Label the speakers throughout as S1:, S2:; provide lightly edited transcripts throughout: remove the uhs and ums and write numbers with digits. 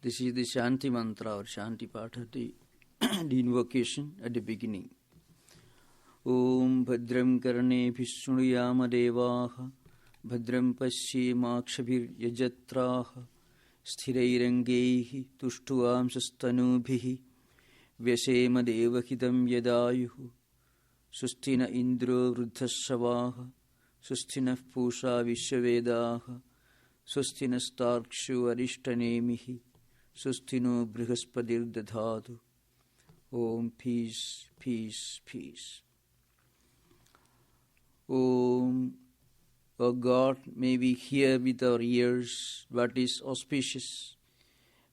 S1: This is the Shanti mantra or Shanti Patha, the invocation at the beginning. Om Bhadram Karane Bhishnuyama Devaha Bhadram Pashyemakshabhir Yajatraha Sthirairangehi Tushtuam Sastanubhihi Vyasema Devahidam Yadayuhu Sustina Indro Vruddhasavaha Sustina Pusha Vishyavedaha Sustina Starkshu Arishtanemihi Sustino Brihaspadir Dadhadu. Om peace, peace, peace. Om, O God, may we hear with our ears what is auspicious.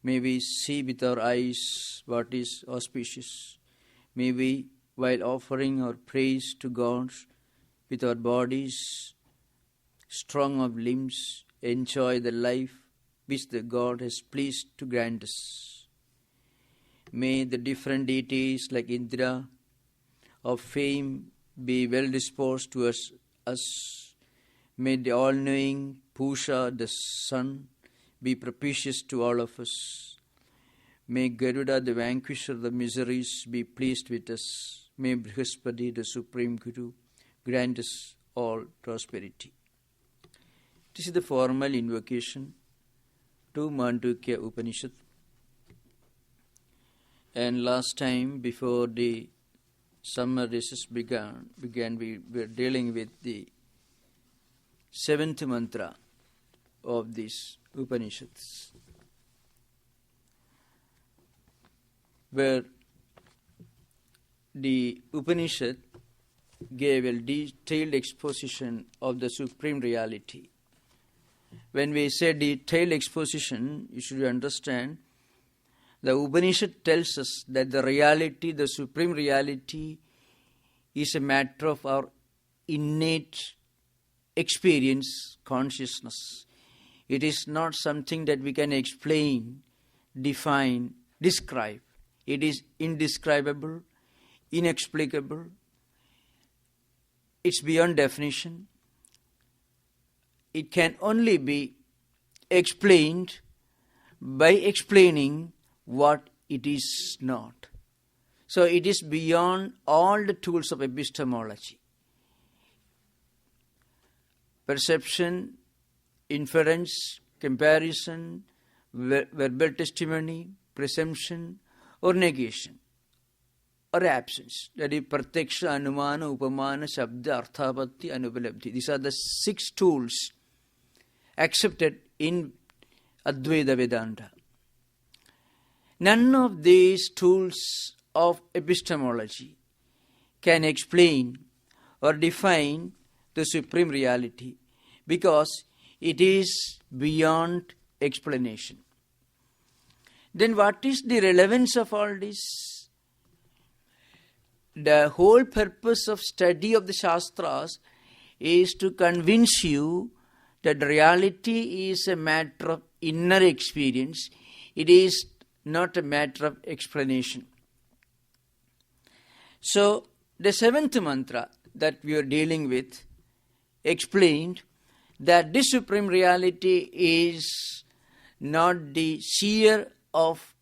S1: May we see with our eyes what is auspicious. May we, while offering our praise to God, with our bodies strong of limbs, enjoy the life which the God has pleased to grant us. May the different deities like Indra of fame be well disposed towards us. May the all-knowing Pusha, the sun, be propitious to all of us. May Garuda, the vanquisher of the miseries, be pleased with us. May Brihaspati, the Supreme Guru, grant us all prosperity. This is the formal invocation to Mandukya Upanishad. And last time, before the summer recess began, we were dealing with the 7th mantra of these Upanishads, where the Upanishad gave a detailed exposition of the Supreme Reality. When we say detailed exposition, you should understand the Upanishad tells us that the reality, the Supreme Reality, is a matter of our innate experience, consciousness. It is not something that we can explain, define, describe. It is indescribable, inexplicable. It's beyond definition. It can only be explained by explaining what it is not. So it is beyond all the tools of epistemology. Perception, inference, comparison, verbal testimony, presumption, or negation, or absence. That is Pratyaksha, Anumana, Upamana, Shabda, Arthapatti, Anupalabdhi. These are the 6 tools accepted in Advaita Vedanta. None of these tools of epistemology can explain or define the Supreme Reality because it is beyond explanation. Then what is the relevance of all this? The whole purpose of study of the Shastras is to convince you that reality is a matter of inner experience. It is not a matter of explanation. So, the 7th mantra that we are dealing with explained that this Supreme Reality is not the seer of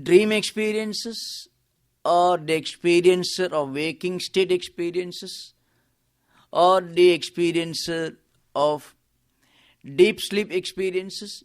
S1: dream experiences or the experiencer of waking state experiences or the experiencer of deep sleep experiences.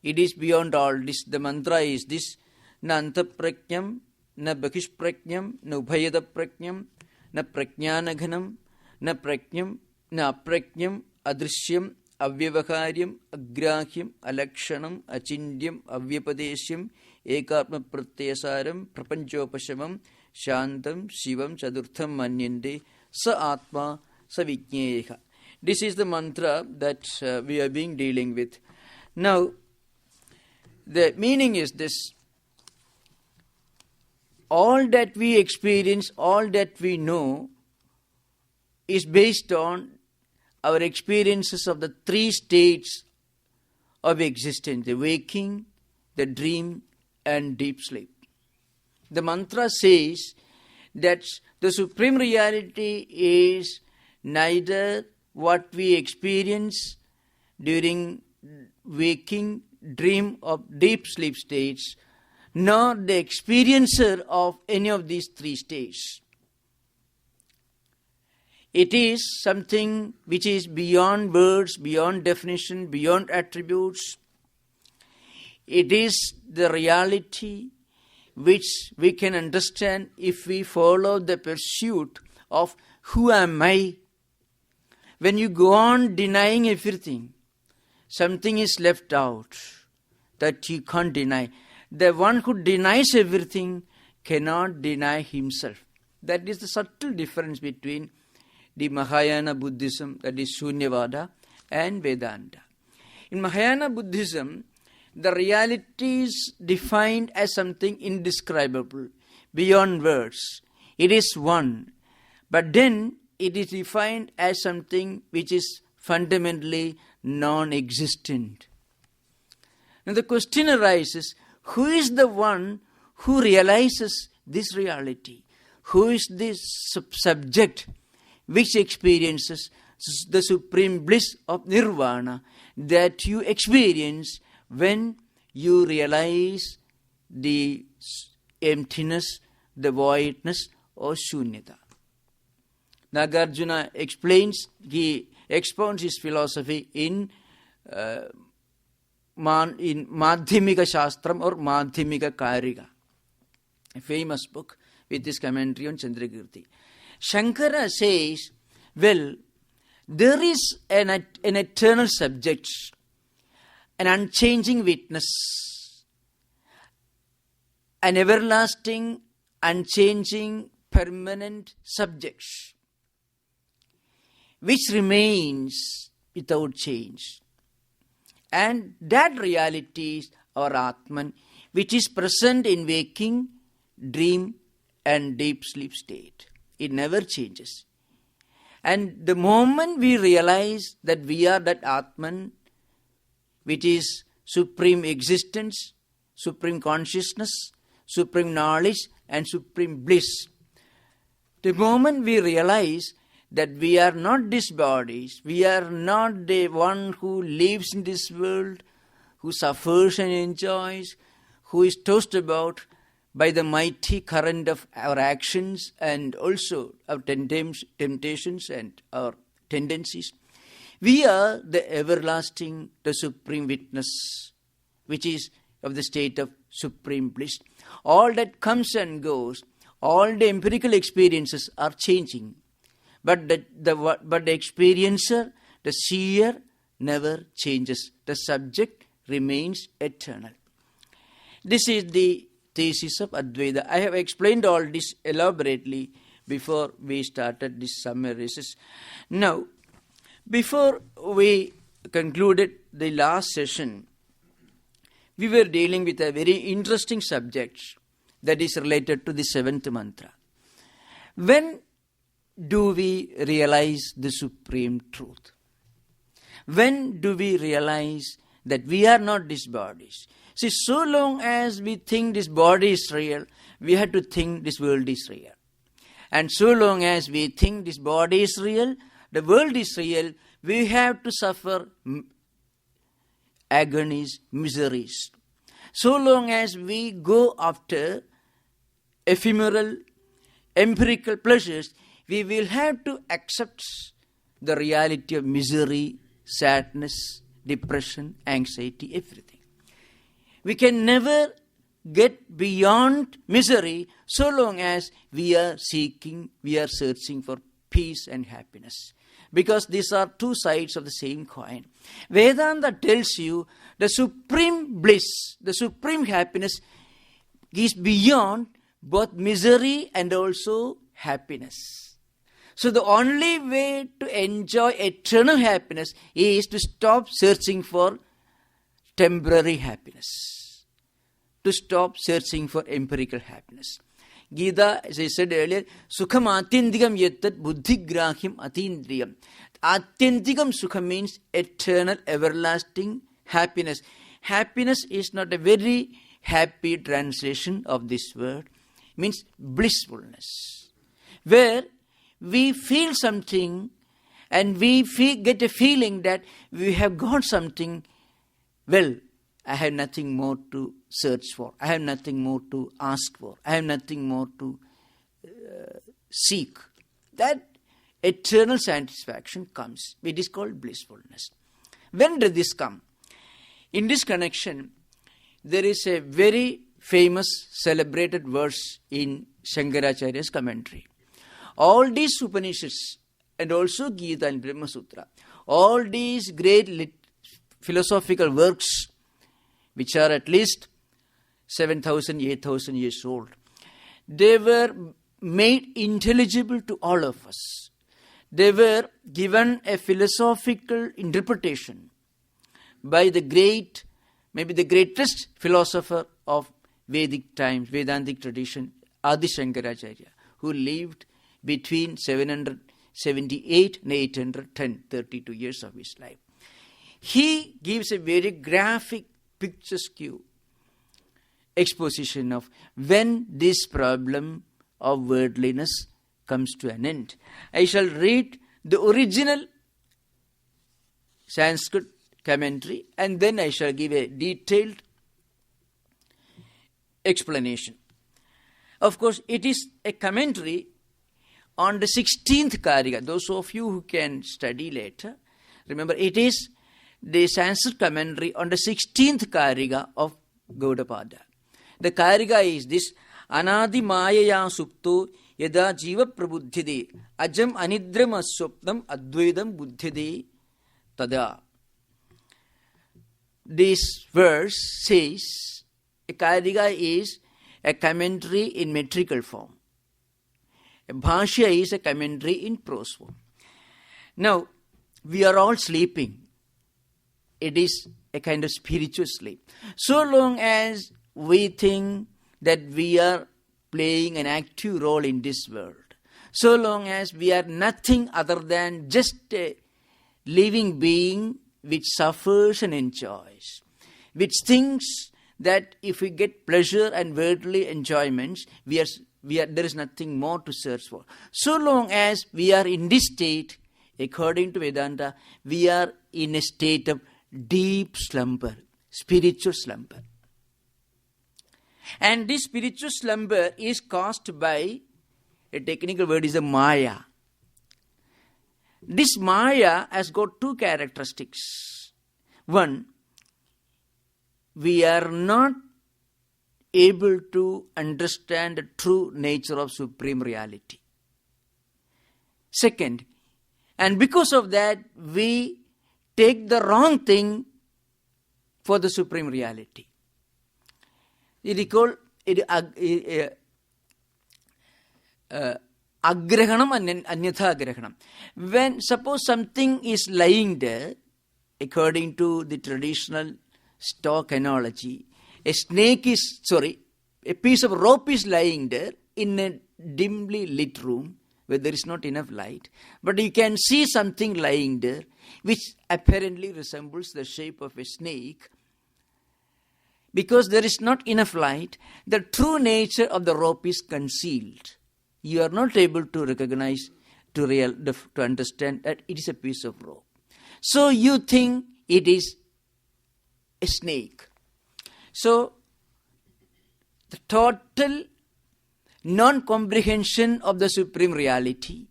S1: It is beyond all this. The mantra is this: na antaprajñam, na bahishprajñam, na ubhayada prajñam, na prajñanaghanam, na prajñam, na aprajñam, adrishyam, avyavakaryam, agrahyam, alakshanam, achindyam, avyapadesyam, ekatma pratyasaram, prapanchopashamam, shantam, shivam, chadurtham manyante, sa atma, sa vijñeha. This is the mantra that we are being dealing with. Now, the meaning is this: all that we experience, all that we know is based on our experiences of the 3 states of existence: the waking, the dream, and deep sleep. The mantra says that the Supreme Reality is neither what we experience during waking, dream of deep sleep states, nor the experiencer of any of these three states. It is something which is beyond words, beyond definition, beyond attributes. It is the reality which we can understand if we follow the pursuit of who am I. When you go on denying everything, something is left out that you can't deny. The one who denies everything cannot deny himself. That is the subtle difference between the Mahayana Buddhism, that is Shunyavada, and Vedanta. In Mahayana Buddhism, the reality is defined as something indescribable, beyond words. It is one, but then it is defined as something which is fundamentally non-existent. Now the question arises, who is the one who realizes this reality? Who is this subject which experiences the supreme bliss of nirvana that you experience when you realize the emptiness, the voidness or shunyata? Nagarjuna he expounds his philosophy in Madhyamika Shastra or Madhyamika Carragher, a famous book with his commentary on Chandrakirti. Shankara says, well, there is an eternal subject, an unchanging witness, an everlasting, unchanging, permanent subject, which remains without change. And that reality is our Atman, which is present in waking, dream and deep sleep state. It never changes. And the moment we realize that we are that Atman, which is supreme existence, supreme consciousness, supreme knowledge and supreme bliss, the moment we realize that we are not these bodies, we are not the one who lives in this world, who suffers and enjoys, who is tossed about by the mighty current of our actions and also our temptations and our tendencies. We are the everlasting, the supreme witness, which is of the state of supreme bliss. All that comes and goes, all the empirical experiences are changing. But the experiencer, the seer, never changes. The subject remains eternal. This is the thesis of Advaita. I have explained all this elaborately before we started this summaries. Now, before we concluded the last session, we were dealing with a very interesting subject that is related to the seventh mantra. When do we realize the supreme truth? When do we realize that we are not these bodies? See, so long as we think this body is real, we have to think this world is real. And so long as we think this body is real, the world is real, we have to suffer agonies, miseries. So long as we go after ephemeral, empirical pleasures, we will have to accept the reality of misery, sadness, depression, anxiety, everything. We can never get beyond misery so long as we are searching for peace and happiness. Because these are two sides of the same coin. Vedanta tells you the supreme bliss, the supreme happiness is beyond both misery and also happiness. So the only way to enjoy eternal happiness is to stop searching for temporary happiness, to stop searching for empirical happiness. Gita, as I said earlier, Sukham Atyandikam Yattat Buddhigrahyam Atindriyam. Atyandikam Sukha means eternal, everlasting happiness. Happiness is not a very happy translation of this word. It means blissfulness. Where we feel something and we get a feeling that we have got something. Well, I have nothing more to search for. I have nothing more to ask for. I have nothing more to seek. That eternal satisfaction comes. It is called blissfulness. When does this come? In this connection, there is a very famous, celebrated verse in Shankaracharya's commentary. All these Upanishads and also Gita and Brahma Sutra, all these great philosophical works, which are at least 7,000, 8,000 years old, they were made intelligible to all of us. They were given a philosophical interpretation by the great, maybe the greatest philosopher of Vedic times, Vedantic tradition, Adi Shankaracharya, who lived between 778 and 810, 32 years of his life. He gives a very graphic, picturesque exposition of when this problem of worldliness comes to an end. I shall read the original Sanskrit commentary and then I shall give a detailed explanation. Of course, it is a commentary on the 16th Carragher. Those of you who can study later, remember it is the Sanskrit commentary on the 16th Carragher of Gaudapada. The Carragher is this: Anadi Mayaya Supto Yada Jiva Prabuddhide Ajam Anidram Aswapnam Advaidam Buddhide Tada. This verse says, a Carragher is a commentary in metrical form. A Bhashya is a commentary in prose form. Now, we are all sleeping. It is a kind of spiritual sleep. So long as we think that we are playing an active role in this world, so long as we are nothing other than just a living being which suffers and enjoys, which thinks that if we get pleasure and worldly enjoyments, there is nothing more to search for. So long as we are in this state, according to Vedanta, we are in a state of deep slumber, spiritual slumber. And this spiritual slumber is caused by, a technical word is a Maya. This Maya has got two characteristics. One, we are not able to understand the true nature of Supreme Reality. Second, and because of that, we take the wrong thing for the Supreme Reality. It is called agrahanam and anyatha agrahanam. When suppose something is lying there, according to the traditional stock analogy, a piece of rope is lying there in a dimly lit room where there is not enough light, but you can see something lying there which apparently resembles the shape of a snake. Because there is not enough light, the true nature of the rope is concealed. You are not able to recognize, to understand that it is a piece of rope. So you think it is a snake. So the total non-comprehension of the Supreme Reality.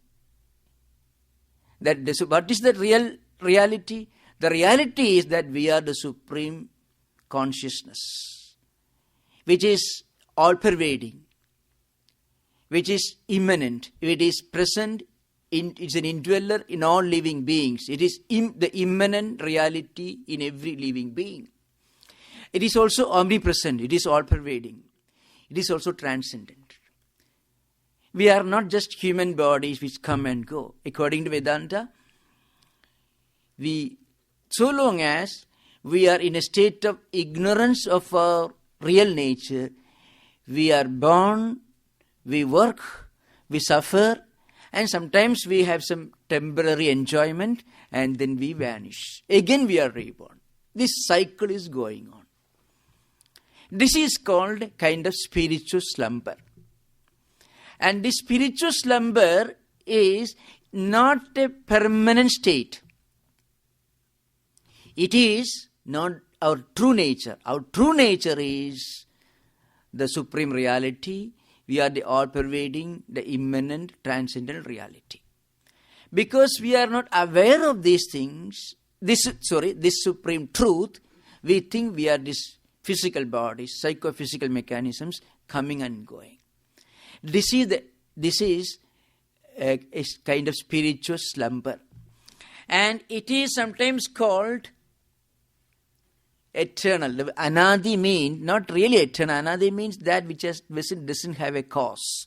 S1: What is the real reality? The reality is that we are the Supreme Consciousness, which is all-pervading, which is immanent, it is present, it's an indweller in all living beings. It is the immanent reality in every living being. It is also omnipresent, it is all-pervading, it is also transcendent. We are not just human bodies which come and go. According to Vedanta, so long as we are in a state of ignorance of our real nature, we are born, we work, we suffer, and sometimes we have some temporary enjoyment, and then we vanish. Again we are reborn. This cycle is going on. This is called a kind of spiritual slumber. And this spiritual slumber is not a permanent state. It is not our true nature. Our true nature is the supreme reality. We are the all-pervading, the immanent, transcendental reality. Because we are not aware of these things, this supreme truth, we think we are this physical bodies, psychophysical mechanisms coming and going. This is a kind of spiritual slumber. And it is sometimes called eternal. The anadi means, not really eternal, anadi means that which doesn't have a cause.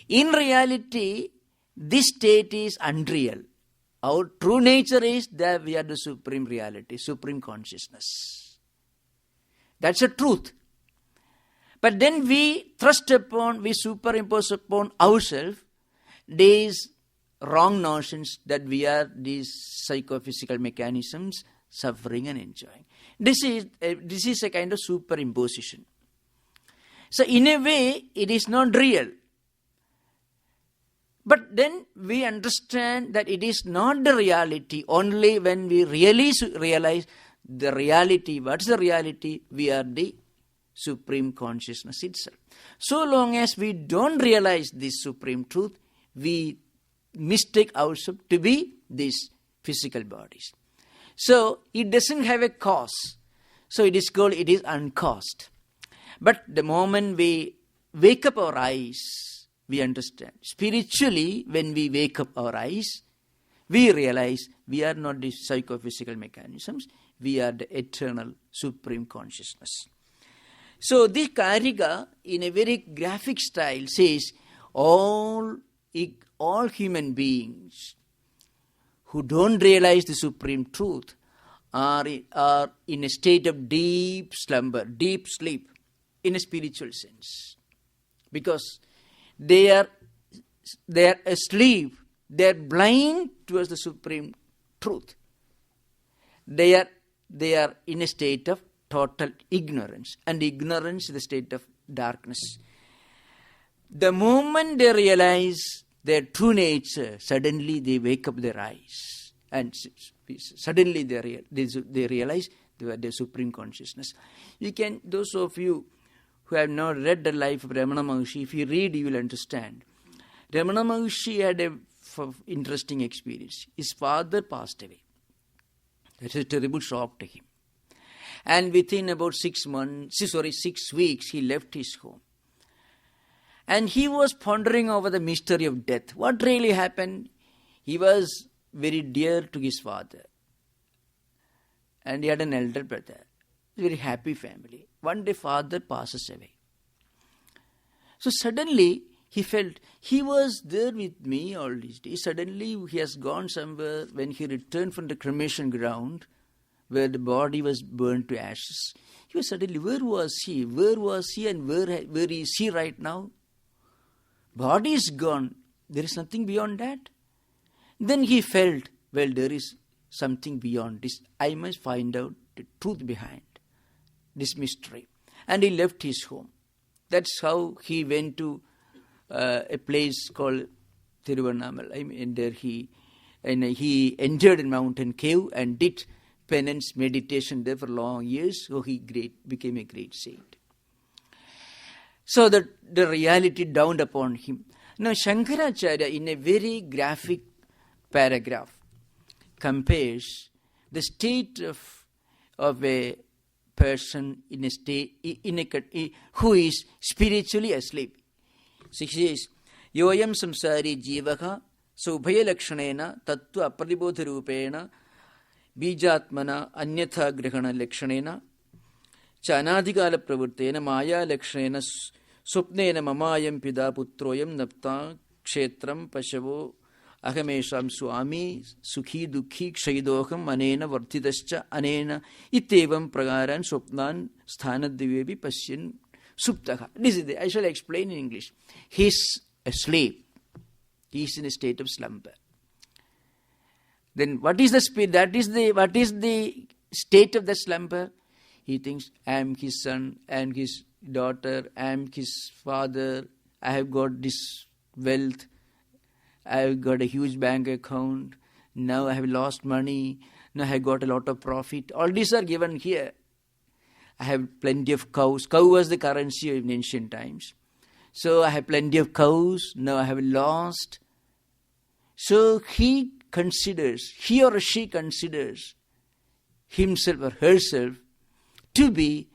S1: In reality, this state is unreal. Our true nature is that we are the supreme reality, supreme consciousness. That's the truth. But then we superimpose upon ourselves these wrong notions that we are these psychophysical mechanisms suffering and enjoying. This is a kind of superimposition. So in a way, it is not real. But then we understand that it is not the reality only when we really realize the reality. What's the reality? We are the supreme consciousness itself. So long as we don't realize this supreme truth, we mistake ourselves to be these physical bodies. So it doesn't have a cause. So it is uncaused. But the moment we wake up our eyes, we understand. Spiritually, when we wake up our eyes, we realize we are not the psychophysical mechanisms. We are the eternal supreme consciousness. So this Carragher, in a very graphic style, says all human beings who don't realize the supreme truth are in a state of deep slumber, deep sleep, in a spiritual sense. Because they are asleep, they are blind towards the supreme truth. They are in a state of total ignorance, and ignorance is the state of darkness. The moment they realize their true nature, suddenly they wake up their eyes, and suddenly they realize they are the supreme consciousness. Those of you who have not read the life of Ramana Maharshi, if you read, you will understand. Ramana Maharshi had an interesting experience. His father passed away. That's a terrible shock to him. And within about 6 weeks, he left his home. And he was pondering over the mystery of death. What really happened? He was very dear to his father. And he had an elder brother. Very happy family. One day father passes away. So suddenly he felt he was there with me all these days. Suddenly he has gone somewhere. When he returned from the cremation ground where the body was burned to ashes, he was suddenly, where was he? Where was he and where is he right now? Body is gone. There is nothing beyond that. Then he felt, well, there is something beyond this. I must find out the truth behind this mystery. And he left his home. That's how he went to a place called Thiruvannamalai. And there he entered a mountain cave and did penance, meditation there for long years. So he became a great saint. So the reality dawned upon him. Now Shankaracharya, in a very graphic paragraph, compares the state of a person in a state who is spiritually asleep. So he says, Yoyam samsari jivaha subhaya lakshanena tattva apradibodha rupena bijatmana anyatha grihana lakshanena cha anadhikala pravurtena maya lakshanena swapnena mamayam pida putroyam napta kshetram pashavo ahamesham swami sukhi dukhi kshayidoham anena vartidascha anena itevam pragaran swapnan sthanadvivebi pasyan suptaha. This is I shall explain in English. He is asleep. He is in a state of slumber. Then what is the spirit? What is the state of the slumber? He thinks, I am his son, I am his daughter, I am his father, I have got this wealth, I have got a huge bank account, now I have lost money, Now I got a lot of profit. All these are given here. I have plenty of cows. Cow was the currency in ancient times. So I have plenty of cows. Now I have lost. So he or she considers himself or herself to be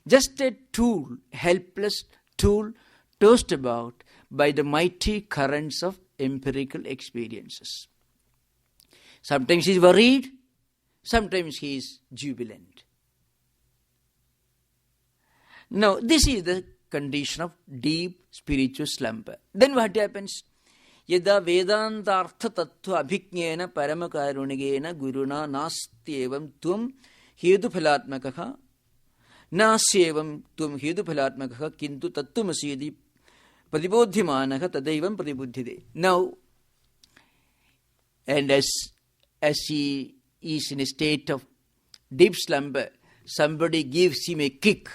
S1: just a tool, helpless tool, tossed about by the mighty currents of empirical experiences. Sometimes he is worried, sometimes he is jubilant. Now, this is the condition of deep spiritual slumber. Then what happens? Yada Vedantartha Tattva Abhignena Paramakarunigena Guruna Nastyevam Tum Heduphalatmakaha Nasyevam Tum Heduphalatmakaha Kintu Tattumasidi Pradibodhimanaha Tadaivam Pradibudhide. Now, and as he is in a state of deep slumber, somebody gives him a kick.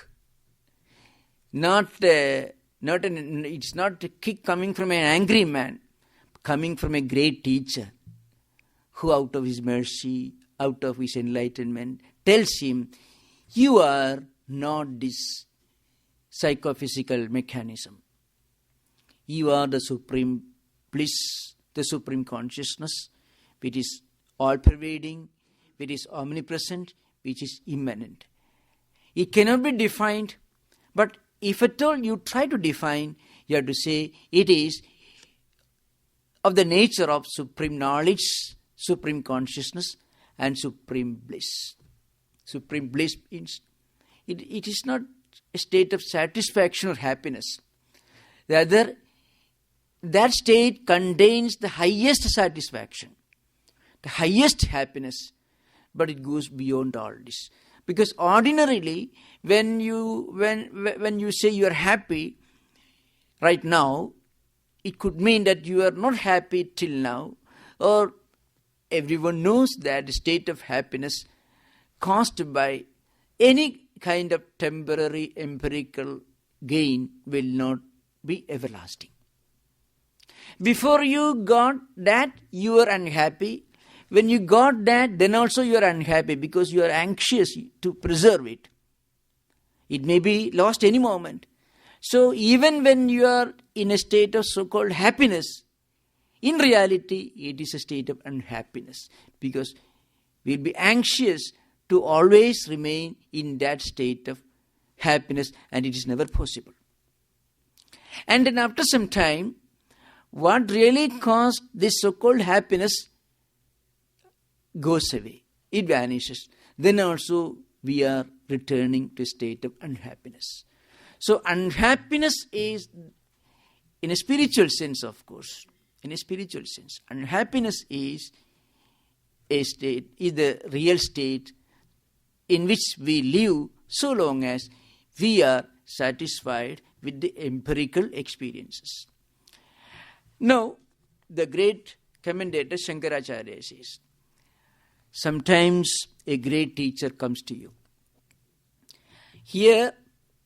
S1: It's not a kick coming from an angry man, coming from a great teacher who out of his mercy, out of his enlightenment, tells him, you are not this psychophysical mechanism. You are the supreme bliss, the supreme consciousness, which is all-pervading, which is omnipresent, which is immanent. It cannot be defined, but if at all you try to define, you have to say it is of the nature of supreme knowledge, supreme consciousness, and supreme bliss. Supreme bliss means it is not a state of satisfaction or happiness. Rather, that state contains the highest satisfaction, the highest happiness, but it goes beyond all this. Because ordinarily, when you say you are happy right now, it could mean that you are not happy till now, or everyone knows that the state of happiness caused by any kind of temporary empirical gain will not be everlasting. Before you got that, you were unhappy. When you got that, then also you are unhappy because you are anxious to preserve it. It may be lost any moment. So even when you are in a state of so-called happiness, in reality it is a state of unhappiness because we will be anxious to always remain in that state of happiness, and it is never possible. And then after some time, what really caused this so-called happiness goes away. It vanishes. Then also we are returning to a state of unhappiness. So unhappiness is, in a spiritual sense, of course, in a spiritual sense, unhappiness is a state, is the real state in which we live so long as we are satisfied with the empirical experiences. Now, the great commentator Shankaracharya says, sometimes a great teacher comes to you. Here,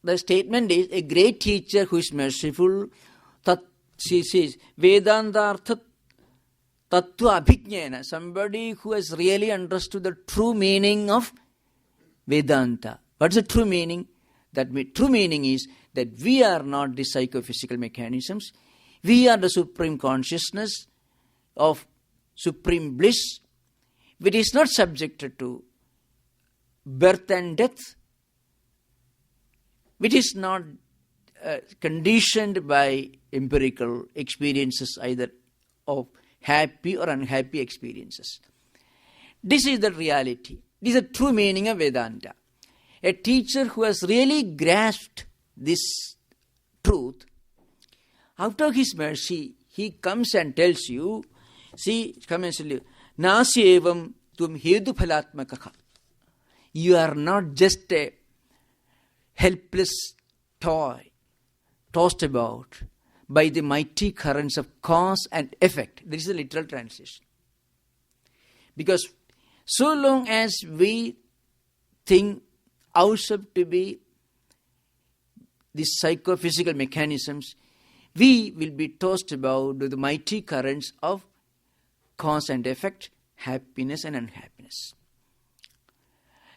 S1: the statement is a great teacher who is merciful. She says, Vedantartha Tattva Abhignena, somebody who has really understood the true meaning of Vedanta. What's the true meaning? True meaning is that we are not the psychophysical mechanisms. We are the supreme consciousness of supreme bliss, which is not subjected to birth and death, which is not conditioned by empirical experiences either of happy or unhappy experiences. This is the reality. This is the true meaning of Vedanta. A teacher who has really grasped this truth, out of his mercy, he comes and tells you, see, come and tell you, Nasyevam tum heduphalatmakaha. You are not just a helpless toy tossed about by the mighty currents of cause and effect. This is the literal translation. Because so long as we think ourselves to be these psychophysical mechanisms, we will be tossed about with the mighty currents of cause and effect, happiness and unhappiness. happiness.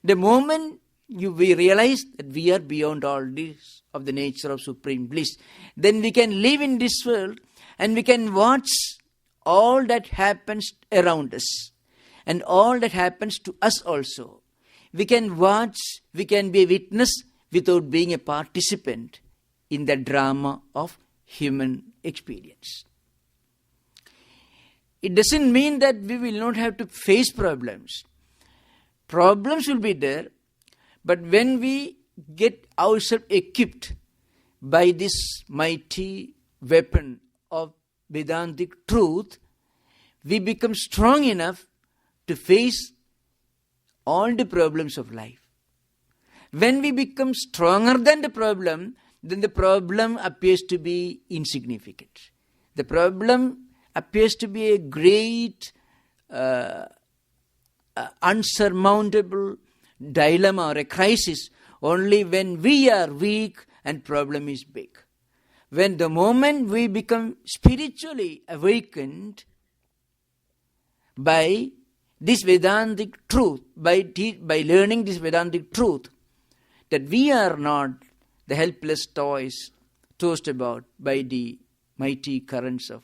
S1: The moment we realize that we are beyond all this of the nature of Supreme Bliss, then we can live in this world and we can watch all that happens around us and all that happens to us also. We can watch, we can be a witness without being a participant in the drama of human experience. It doesn't mean that we will not have to face problems. Problems will be there, but when we get ourselves equipped by this mighty weapon of Vedantic truth, we become strong enough to face all the problems of life. When we become stronger than the problem, then the problem appears to be insignificant. The problem appears to be a great, unsurmountable dilemma or a crisis only when we are weak and problem is big. When the moment we become spiritually awakened by this Vedantic truth, by learning this Vedantic truth, that we are not the helpless toys tossed about by the mighty currents of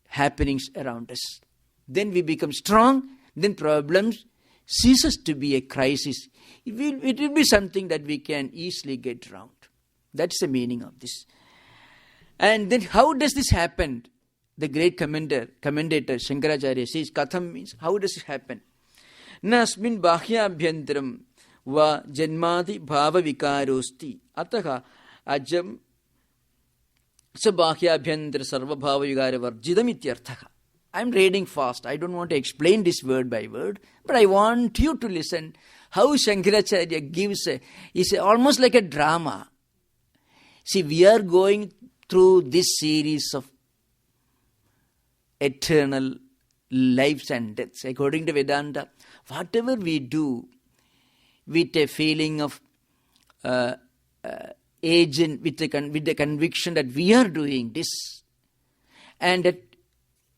S1: happenings around us. Then we become strong, then problems ceases to be a crisis. It will be something that we can easily get around. That's the meaning of this. And then how does this happen? The great commentator Shankaracharya says, Katham means, how does it happen? Na asmin bahyabhyantaram va janmadi bhava vikarosti ataha ajam sabhahyabhyantara sarva bhava vikara varjidam ityarthaha. I'm reading fast. I don't want to explain this word by word, but I want you to listen how Shankaracharya gives it's almost like a drama. See, we are going through this series of eternal lives and deaths. According to Vedanta, whatever we do with a feeling of agent, with the conviction that we are doing this and that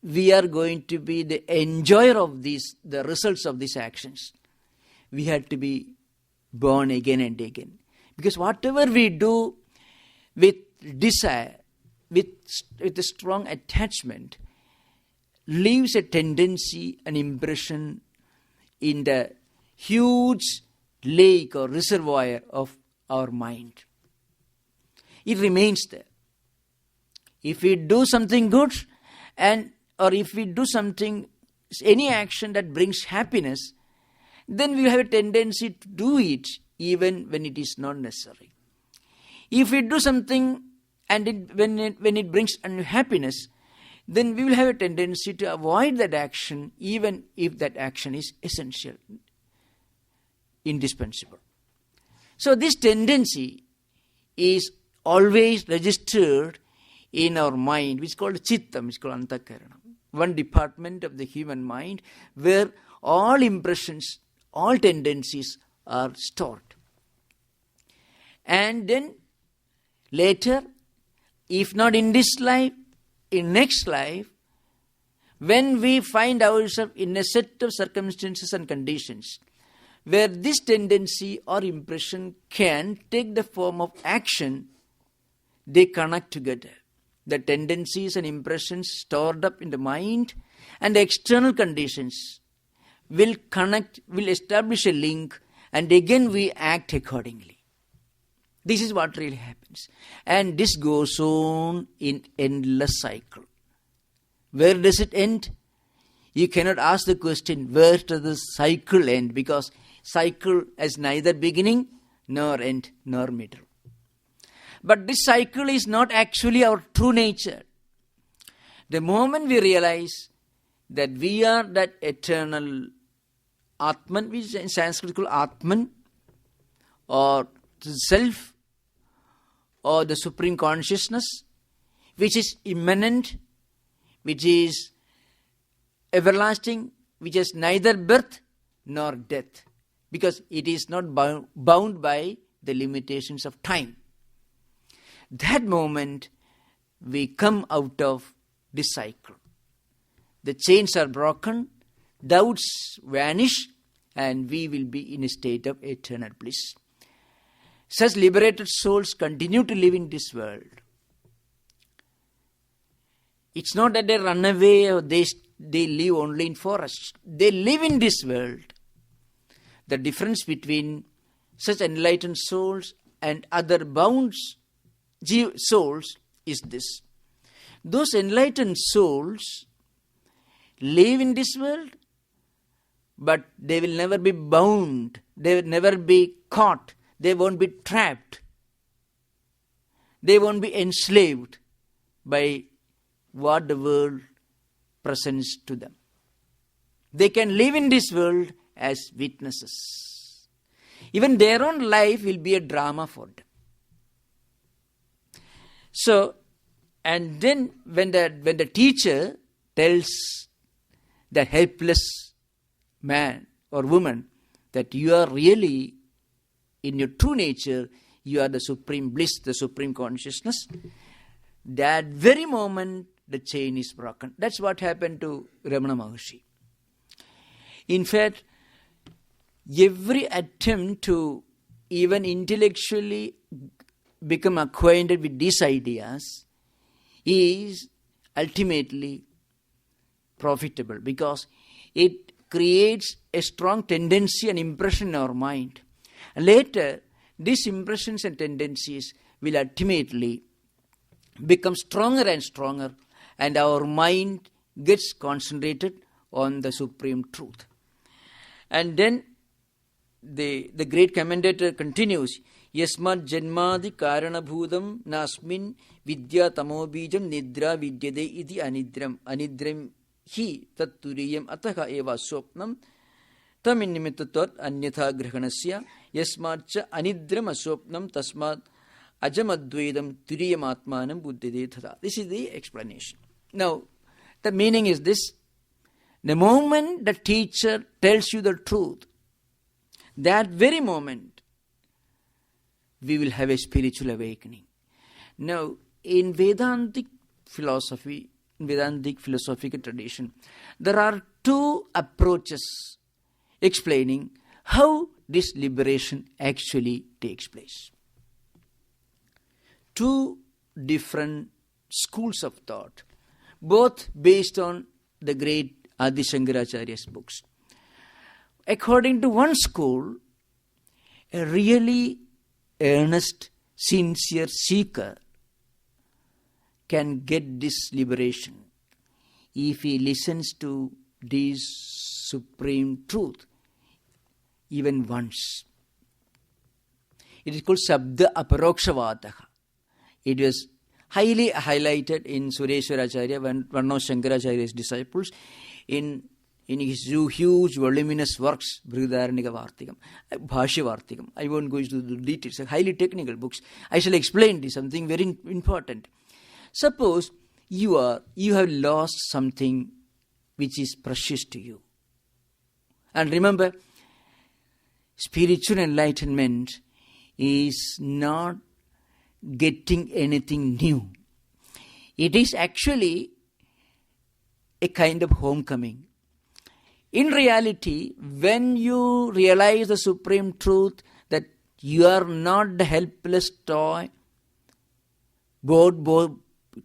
S1: we are going to be the enjoyer of these, the results of these actions, we have to be born again and again. Because whatever we do with desire, with a strong attachment, leaves a tendency, an impression in the huge lake or reservoir of our mind. It remains there. If we do something good or if we do something, any action that brings happiness, then we have a tendency to do it even when it is not necessary. If we do something and when it brings unhappiness, then we will have a tendency to avoid that action even if that action is essential, indispensable. So this tendency is always registered in our mind, which is called chittam, which is called antakaranam. One department of the human mind where all impressions, all tendencies are stored. And then later, if not in this life, in next life, when we find ourselves in a set of circumstances and conditions where this tendency or impression can take the form of action, they connect together. The tendencies and impressions stored up in the mind and the external conditions will connect, will establish a link, and again we act accordingly. This is what really happens. And this goes on in endless cycle. Where does it end? You cannot ask the question, where does the cycle end? Because cycle has neither beginning, nor end, nor middle. But this cycle is not actually our true nature. The moment we realize that we are that eternal Atman, which is in Sanskrit called Atman, or the self, or the supreme consciousness, which is immanent, which is everlasting, which has neither birth nor death, because it is not bound by the limitations of time. That moment, we come out of this cycle. The chains are broken, doubts vanish, and we will be in a state of eternal bliss. Such liberated souls continue to live in this world. It's not that they run away or they live only in forests. They live in this world. The difference between such enlightened souls and other bound souls is this. Those enlightened souls live in this world, but they will never be bound. They will never be caught. They won't be trapped. They won't be enslaved by what the world presents to them. They can live in this world as witnesses. Even their own life will be a drama for them. So, and then when the teacher tells the helpless man or woman that you are really, in your true nature, you are the supreme bliss, the supreme consciousness, that very moment the chain is broken. That's what happened to Ramana Maharshi. In fact, every attempt to even intellectually become acquainted with these ideas is ultimately profitable, because it creates a strong tendency and impression in our mind. And later, these impressions and tendencies will ultimately become stronger and stronger, and our mind gets concentrated on the supreme truth. And then the great commentator continues, Yasmad janmadi karanabhudam nasmin vidya tamobijam nidra vidyade iti anidram hi tatturiyam ataka eva swapnam tamin nimittatot anyatha grahanasya yasmadcha anidram aswapnam tasmad ajamadvedam turiyam atmanam buddhide thada. This is the explanation. Now, the meaning is this. The moment the teacher tells you the truth, that very moment we will have a spiritual awakening. Now, in Vedantic philosophy, in Vedantic philosophical tradition, there are two approaches explaining how this liberation actually takes place. Two different schools of thought, both based on the great Adi Shankaracharya's books. According to one school, a really earnest, sincere seeker can get this liberation if he listens to this supreme truth even once. It is called Sabda Aparokshavadah. It was highly highlighted in Sureshwaracharya, one of Shankaracharya's disciples, in his huge voluminous works, Brihadaranyaka Vartikam, Bhashya Vartikam. I won't go into the details, highly technical books. I shall explain this, something very important. Suppose you have lost something which is precious to you. And remember, spiritual enlightenment is not getting anything new. It is actually a kind of homecoming. In reality, when you realize the supreme truth that you are not the helpless toy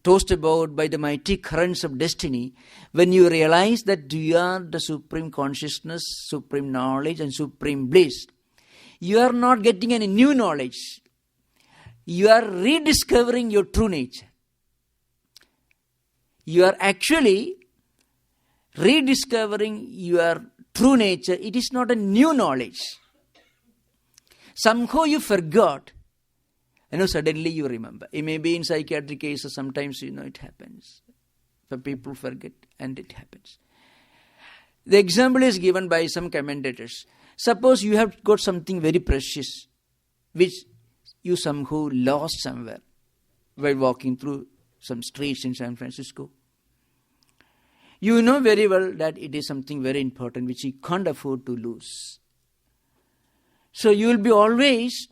S1: tossed about by the mighty currents of destiny, when you realize that you are the supreme consciousness, supreme knowledge and supreme bliss, you are not getting any new knowledge. You are rediscovering your true nature. You are actually rediscovering your true nature. It is not a new knowledge. Somehow you forgot, suddenly you remember. It may be in psychiatric cases, sometimes, it happens. The people forget and it happens. The example is given by some commentators. Suppose you have got something very precious, which you somehow lost somewhere while walking through some streets in San Francisco. You know very well that it is something very important which you can't afford to lose. So you will be always,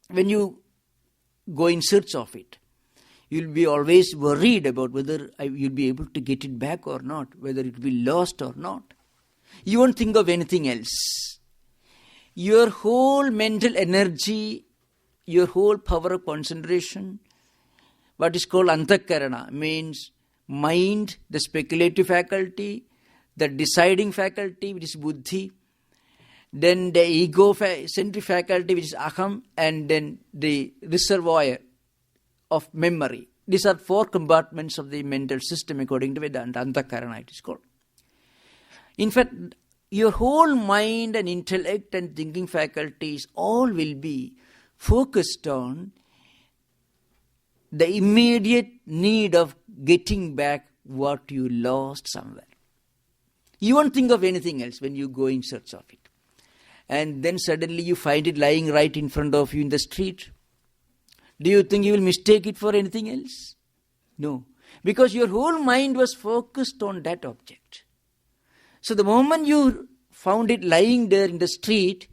S1: when you go in search of it, you will be always worried about whether you'll be able to get it back or not, whether it will be lost or not. You won't think of anything else. Your whole mental energy, your whole power of concentration, what is called antakarana, means mind, the speculative faculty, the deciding faculty, which is buddhi, then the ego-centric faculty, which is aham, and then the reservoir of memory. These are 4 compartments of the mental system according to Vedanta. Antakarana it is called. In fact, your whole mind and intellect and thinking faculties all will be focused on the immediate need of getting back what you lost somewhere. You won't think of anything else when you go in search of it. And then suddenly you find it lying right in front of you in the street. Do you think you will mistake it for anything else? No. Because your whole mind was focused on that object. So the moment you found it lying there in the street,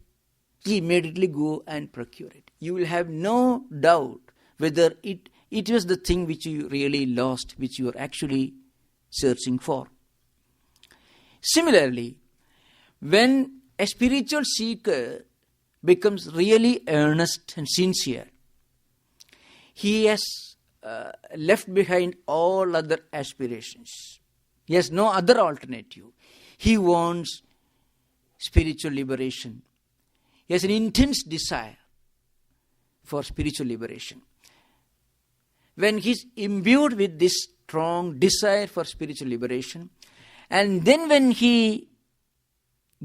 S1: you immediately go and procure it. You will have no doubt whether it was the thing which you really lost, which you are actually searching for. Similarly, when a spiritual seeker becomes really earnest and sincere, he has left behind all other aspirations. He has no other alternative. He wants spiritual liberation. He has an intense desire for spiritual liberation. When he is imbued with this strong desire for spiritual liberation, and then when he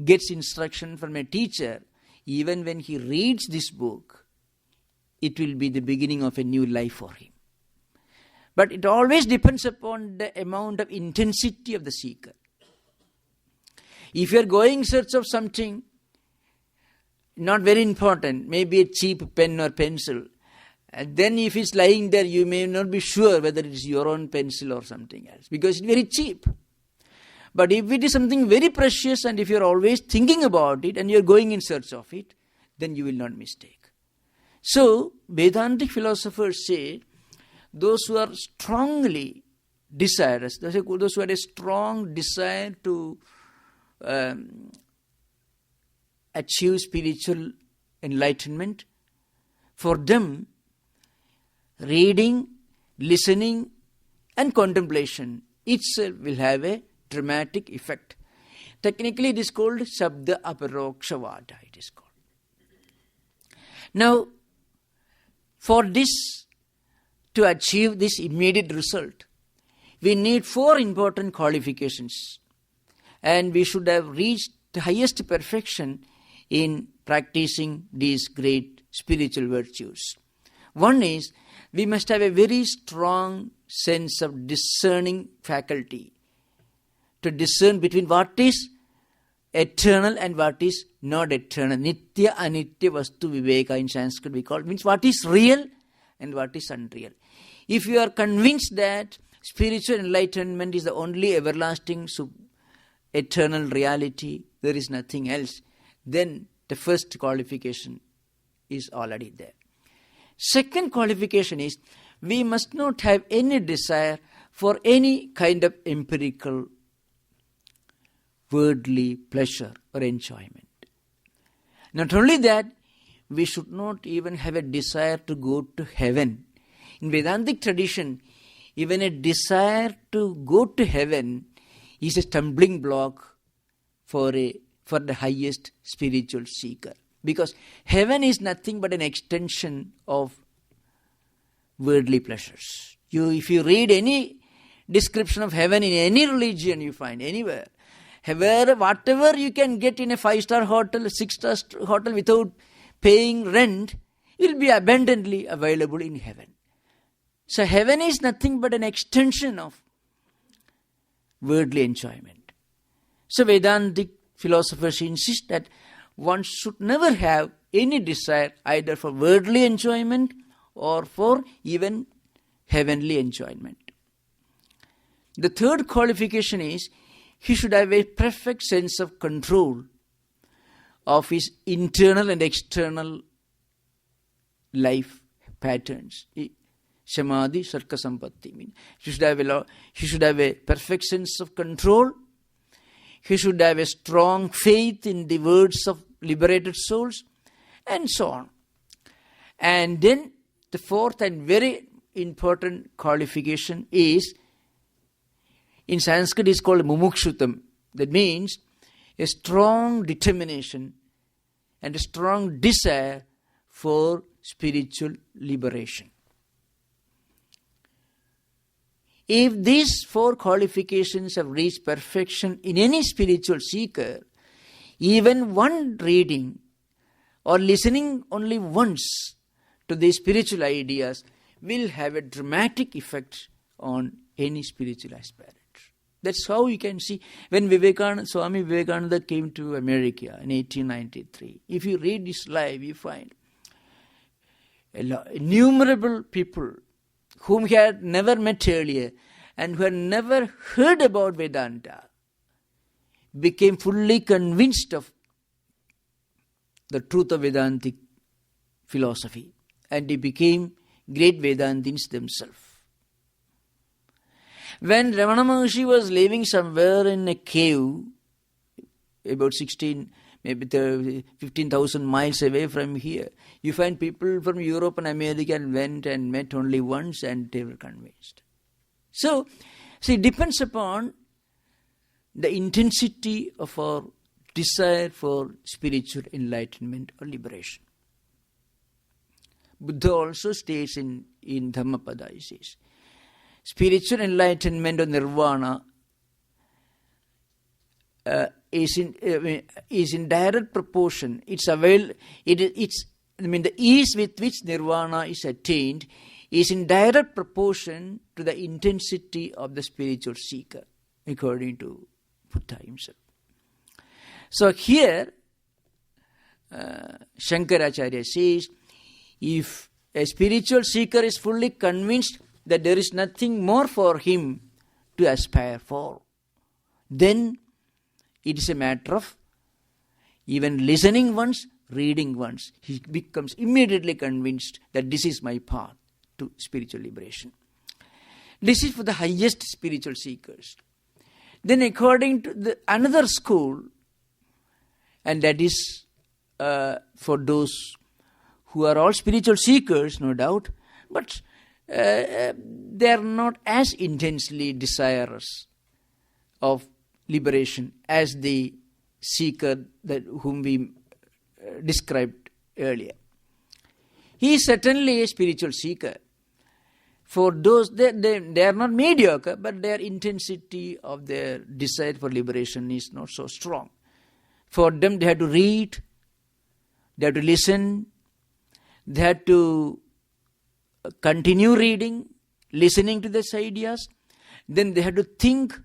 S1: gets instruction from a teacher, even when he reads this book, it will be the beginning of a new life for him. But it always depends upon the amount of intensity of the seeker. If you are going in search of something not very important, maybe a cheap pen or pencil, and then if it's lying there, you may not be sure whether it is your own pencil or something else, because it's very cheap. But if it is something very precious, and if you're always thinking about it and you're going in search of it, then you will not mistake. So, Vedantic philosophers say, those who are strongly desirous, those who had a strong desire to achieve spiritual enlightenment, for them, reading, listening, and contemplation itself will have a dramatic effect. Technically, it is called Shabda Aparokshawada, it is called. Now, for this, to achieve this immediate result, we need 4 important qualifications. And we should have reached the highest perfection in practicing these great spiritual virtues. One is, we must have a very strong sense of discerning faculty, to discern between what is eternal and what is not eternal. Nitya anitya vastu viveka in Sanskrit we call it, means what is real and what is unreal. If you are convinced that spiritual enlightenment is the only everlasting eternal reality, there is nothing else, then the first qualification is already there. Second qualification is, we must not have any desire for any kind of empirical worldly pleasure or enjoyment. Not only that, we should not even have a desire to go to heaven. In Vedantic tradition, even a desire to go to heaven is a stumbling block for the highest spiritual seeker. Because heaven is nothing but an extension of worldly pleasures. If you read any description of heaven in any religion you find anywhere, whatever you can get in a 5-star hotel, 6-star hotel without paying rent, will be abundantly available in heaven. So heaven is nothing but an extension of worldly enjoyment. So Vedantic philosophers insist that one should never have any desire either for worldly enjoyment or for even heavenly enjoyment. The third qualification is, he should have a perfect sense of control of his internal and external life patterns. Samadhi, Sarka Sampatti. He should have a perfect sense of control. He should have a strong faith in the words of liberated souls, and so on. And then the fourth and very important qualification is, in Sanskrit is called mumukshutam. That means a strong determination and a strong desire for spiritual liberation. If these four qualifications have reached perfection in any spiritual seeker, even one reading or listening only once to these spiritual ideas will have a dramatic effect on any spiritual aspirant. That's how you can see when Swami Vivekananda came to America in 1893. If you read his life, you find innumerable people whom he had never met earlier and who had never heard about Vedanta became fully convinced of the truth of Vedantic philosophy, and they became great Vedantins themselves. When Ramana Maharshi was living somewhere in a cave, about 15,000 miles away from here, you find people from Europe and America went and met only once and they were convinced. So, see, it depends upon the intensity of our desire for spiritual enlightenment or liberation. Buddha also states in Dhammapada, he says, spiritual enlightenment or nirvana is in direct proportion. The ease with which nirvana is attained is in direct proportion to the intensity of the spiritual seeker, according to Buddha himself. So here, Shankaracharya says, if a spiritual seeker is fully convinced that there is nothing more for him to aspire for, then it is a matter of even listening once, reading once. He becomes immediately convinced that this is my path to spiritual liberation. This is for the highest spiritual seekers. Then according to another school, and that is for those who are all spiritual seekers, no doubt, but they are not as intensely desirous of liberation as the seeker whom we described earlier. He is certainly a spiritual seeker. For those, they are not mediocre, but their intensity of their desire for liberation is not so strong. For them, they have to read, they have to listen, they have to continue reading, listening to these ideas. Then they have to think,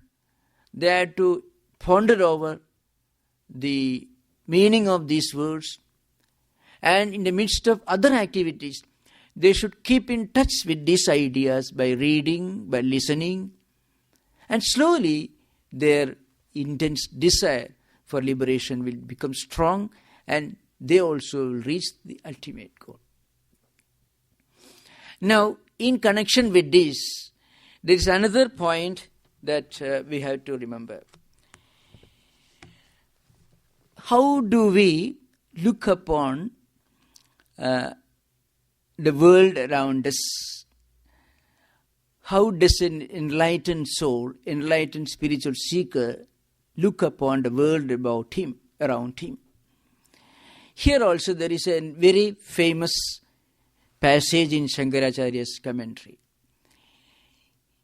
S1: they have to ponder over the meaning of these words. And in the midst of other activities, they should keep in touch with these ideas by reading, by listening. And slowly, their intense desire for liberation will become strong, and they also will reach the ultimate goal. Now, in connection with this, there is another point that we have to remember. How do we look upon the world around us? How does an enlightened soul, enlightened spiritual seeker look upon the world around him? Here also there is a very famous passage in Shankaracharya's commentary.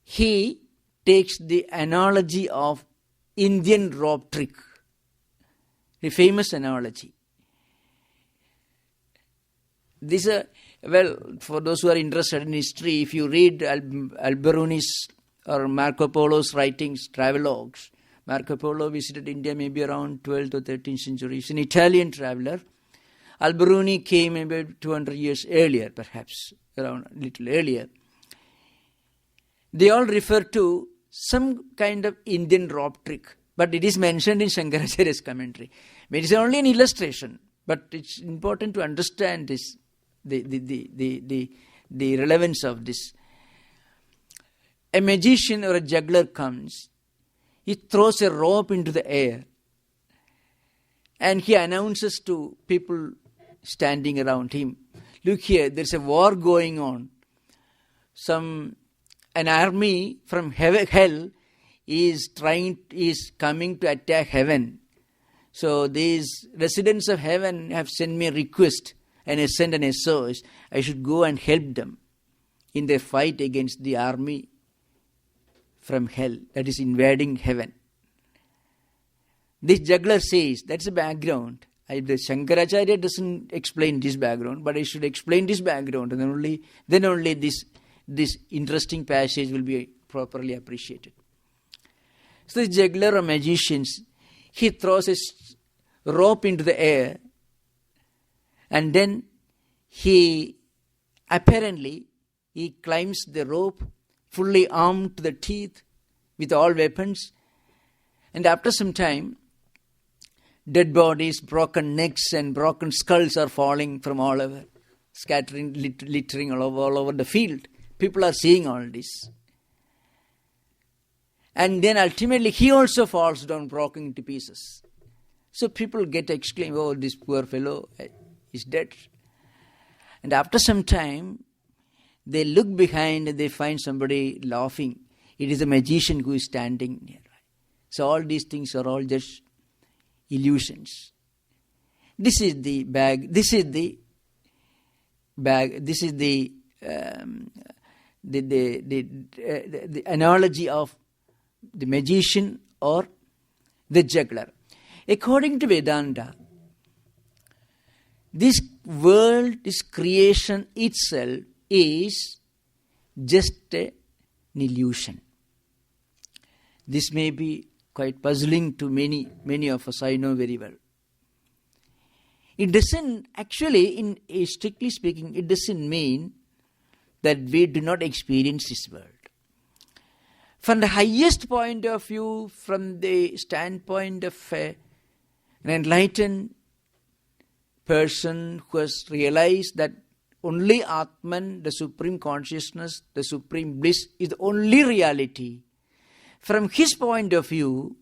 S1: He takes the analogy of Indian rope trick, a famous analogy. This for those who are interested in history, if you read Alberoni's or Marco Polo's writings, travelogues, Marco Polo visited India maybe around 12th or 13th century. He's an Italian traveler. Alberoni came about 200 years earlier, perhaps, around a little earlier. They all refer to some kind of Indian rope trick, but it is mentioned in Shankaracharya's commentary. It is only an illustration, but it's important to understand this, the relevance of this. A magician or a juggler comes. he throws a rope into the air and he announces to people standing around him, look here, there's a war going on. An army from hell is coming to attack heaven. So these residents of heaven have sent me a request and I sent an SOS. I should go and help them in their fight against the army from hell that is invading heaven. This juggler says, that's the background. The Shankaracharya doesn't explain this background, but I should explain this background, and then only this interesting passage will be properly appreciated. So the juggler or magician, he throws a rope into the air, and then he climbs the rope, fully armed to the teeth with all weapons, and after some time, dead bodies, broken necks and broken skulls are falling from all over, scattering, littering all over the field. People are seeing all this. And then ultimately he also falls down, broken into pieces. So people get exclaimed, oh, this poor fellow is dead. And after some time, they look behind and they find somebody laughing. It is a magician who is standing near. So all these things are all just illusions. This is the analogy of the magician or the juggler. According to Vedanta, this world, this creation itself is just an illusion. This may be quite puzzling to many of us, I know very well. It doesn't, actually, strictly speaking, it doesn't mean that we do not experience this world. From the highest point of view, from the standpoint of an enlightened person who has realized that only Atman, the Supreme Consciousness, the Supreme Bliss is the only reality, from his point of view,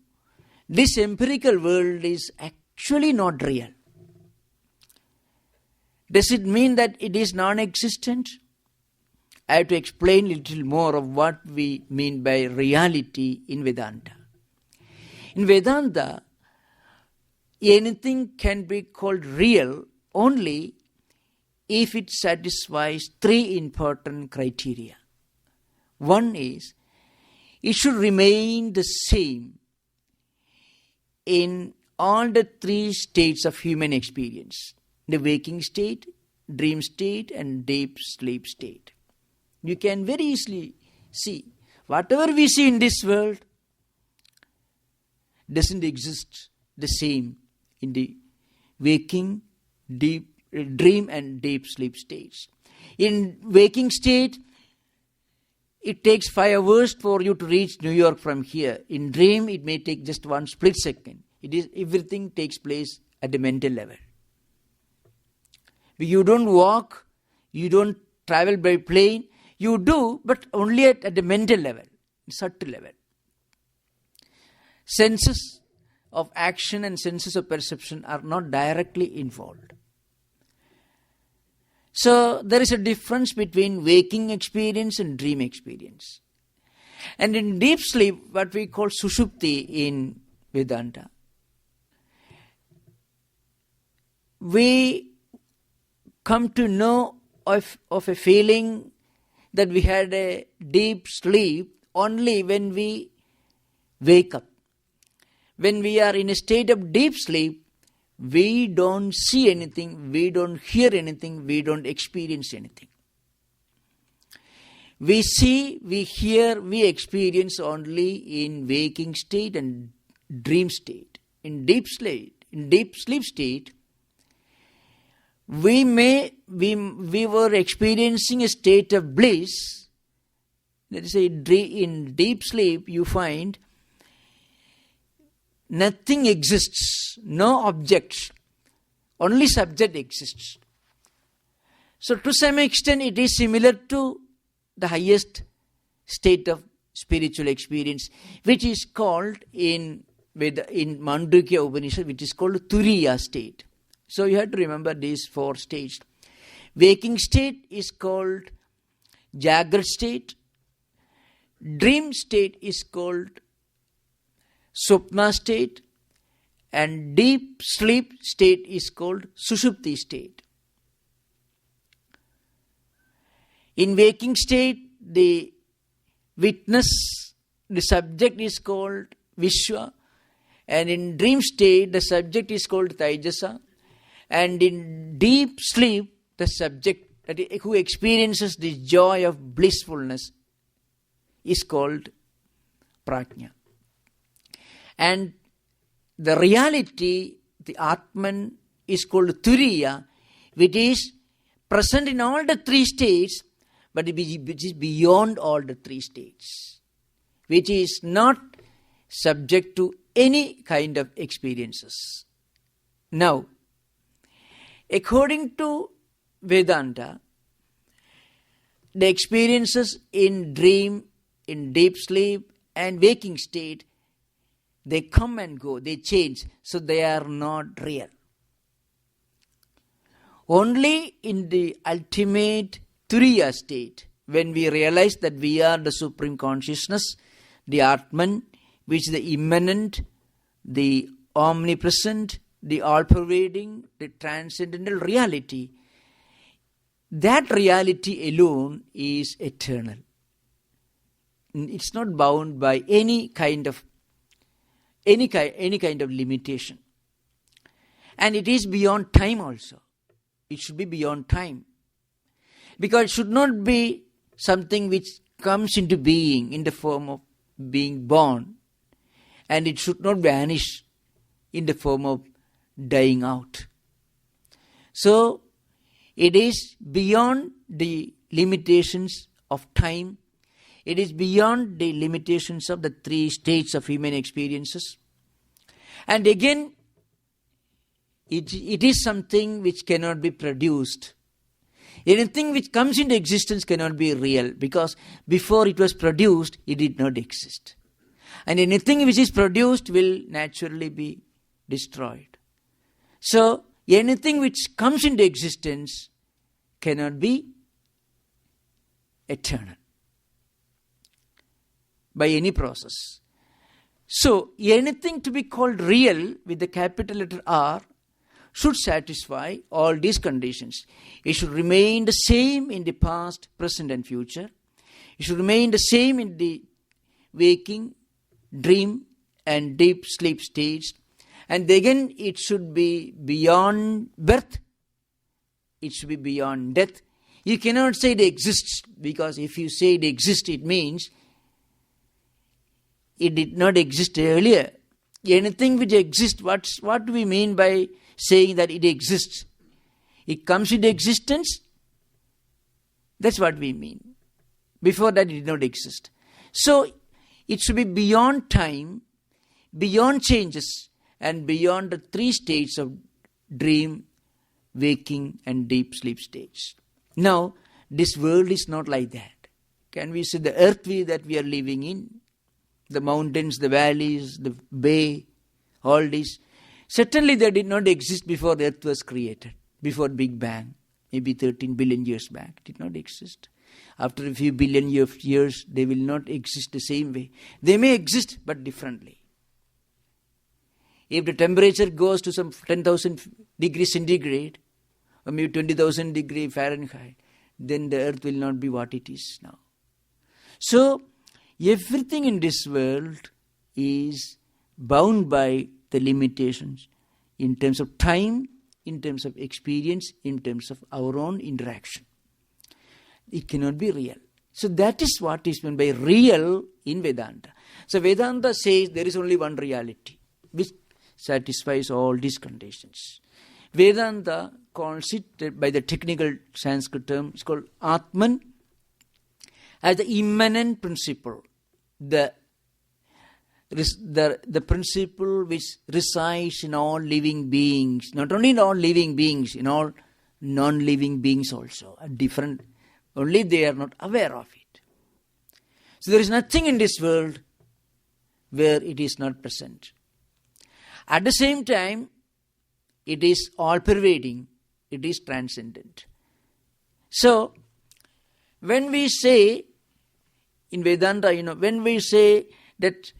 S1: this empirical world is actually not real. Does it mean that it is non-existent? I have to explain a little more of what we mean by reality in Vedanta. In Vedanta, anything can be called real only if it satisfies three important criteria. One is, it should remain the same in all the three states of human experience: the waking state, dream state, and deep sleep state. You can very easily see, whatever we see in this world doesn't exist the same in the waking, dream and deep sleep states. In waking state, it takes 5 hours for you to reach New York from here. In dream, it may take just 1 split second. Everything takes place at the mental level. You don't walk, you don't travel by plane, you do, but only at the mental level, subtle level. Senses of action and senses of perception are not directly involved. So there is a difference between waking experience and dream experience. And in deep sleep, what we call sushupti in Vedanta, we come to know of a feeling that we had a deep sleep only when we wake up. When we are in a state of deep sleep, we don't see anything, we don't hear anything, we don't experience anything. We see, we hear, we experience only in waking state and dream state. In deep sleep state, we were experiencing a state of bliss. Let us say in deep sleep you find nothing exists, no objects, only subject exists. So to some extent it is similar to the highest state of spiritual experience, which is called in Mandukya Upanishad, which is called Turiya state. So you have to remember these 4 states. Waking state is called Jagrat state. Dream state is called Swapna state. And deep sleep state is called Sushupti state. In waking state, the witness, the subject is called Vishwa. And in dream state, the subject is called Taijasa. And in deep sleep, the subject who experiences the joy of blissfulness is called Prajna. And the reality, the Atman, is called Turiya, which is present in all the 3 states, but which is beyond all the 3 states, which is not subject to any kind of experiences. Now, according to Vedanta, the experiences in dream, in deep sleep and waking state, they come and go, they change, so they are not real. Only in the ultimate Turiya state, when we realize that we are the Supreme Consciousness, the Atman, which is the immanent, the omnipresent, the all-pervading, the transcendental reality, that reality alone is eternal. It's not bound by any kind of limitation. And it is beyond time also. It should be beyond time. Because it should not be something which comes into being in the form of being born. And it should not vanish in the form of dying out. So, it is beyond the limitations of time. It is beyond the limitations of the 3 states of human experiences. And again, it is something which cannot be produced. Anything which comes into existence cannot be real, because before it was produced, it did not exist. And anything which is produced will naturally be destroyed. So, anything which comes into existence cannot be eternal by any process. So, anything to be called real with the capital letter R should satisfy all these conditions. It should remain the same in the past, present and future. It should remain the same in the waking, dream and deep sleep stage. And again, it should be beyond birth. It should be beyond death. You cannot say it exists, because if you say it exists, it means it did not exist earlier. Anything which exists, what do we mean by saying that it exists? It comes into existence. That's what we mean. Before that, it did not exist. So, it should be beyond time, beyond changes, and beyond the 3 states of dream, waking, and deep sleep states. Now, this world is not like that. Can we say the earth that we are living in, the mountains, the valleys, the bay, all this, certainly they did not exist before the earth was created, before Big Bang, maybe 13 billion years back. It did not exist. After a few billion years, they will not exist the same way. They may exist, but differently. If the temperature goes to some 10,000 degrees centigrade, or maybe 20,000 degrees Fahrenheit, then the earth will not be what it is now. So, everything in this world is bound by the limitations in terms of time, in terms of experience, in terms of our own interaction. It cannot be real. So that is what is meant by real in Vedanta. So Vedanta says there is only one reality which satisfies all these conditions. Vedanta calls it, by the technical Sanskrit term, it's called Atman, as the immanent principle, the principle which resides in all living beings, not only in all living beings, in all non-living beings also, different, only they are not aware of it. So there is nothing in this world where it is not present. At the same time, it is all-pervading, it is transcendent. So, when we say, in Vedanta, when we say that,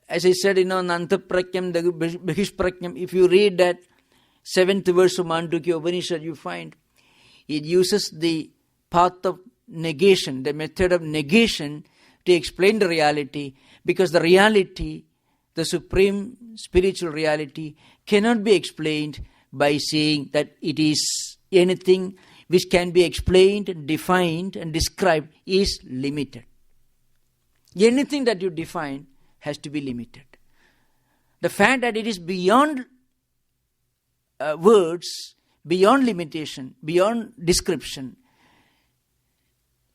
S1: as I said, Nantaprakyam, the Bahishprakyam, if you read that 7th verse of Mandukya Upanishad, you find it uses the path of negation, the method of negation to explain the reality, because the reality, the supreme spiritual reality, cannot be explained by saying that it is anything which can be explained, defined and described is limited. Anything that you define has to be limited. The fact that it is beyond words, beyond limitation, beyond description,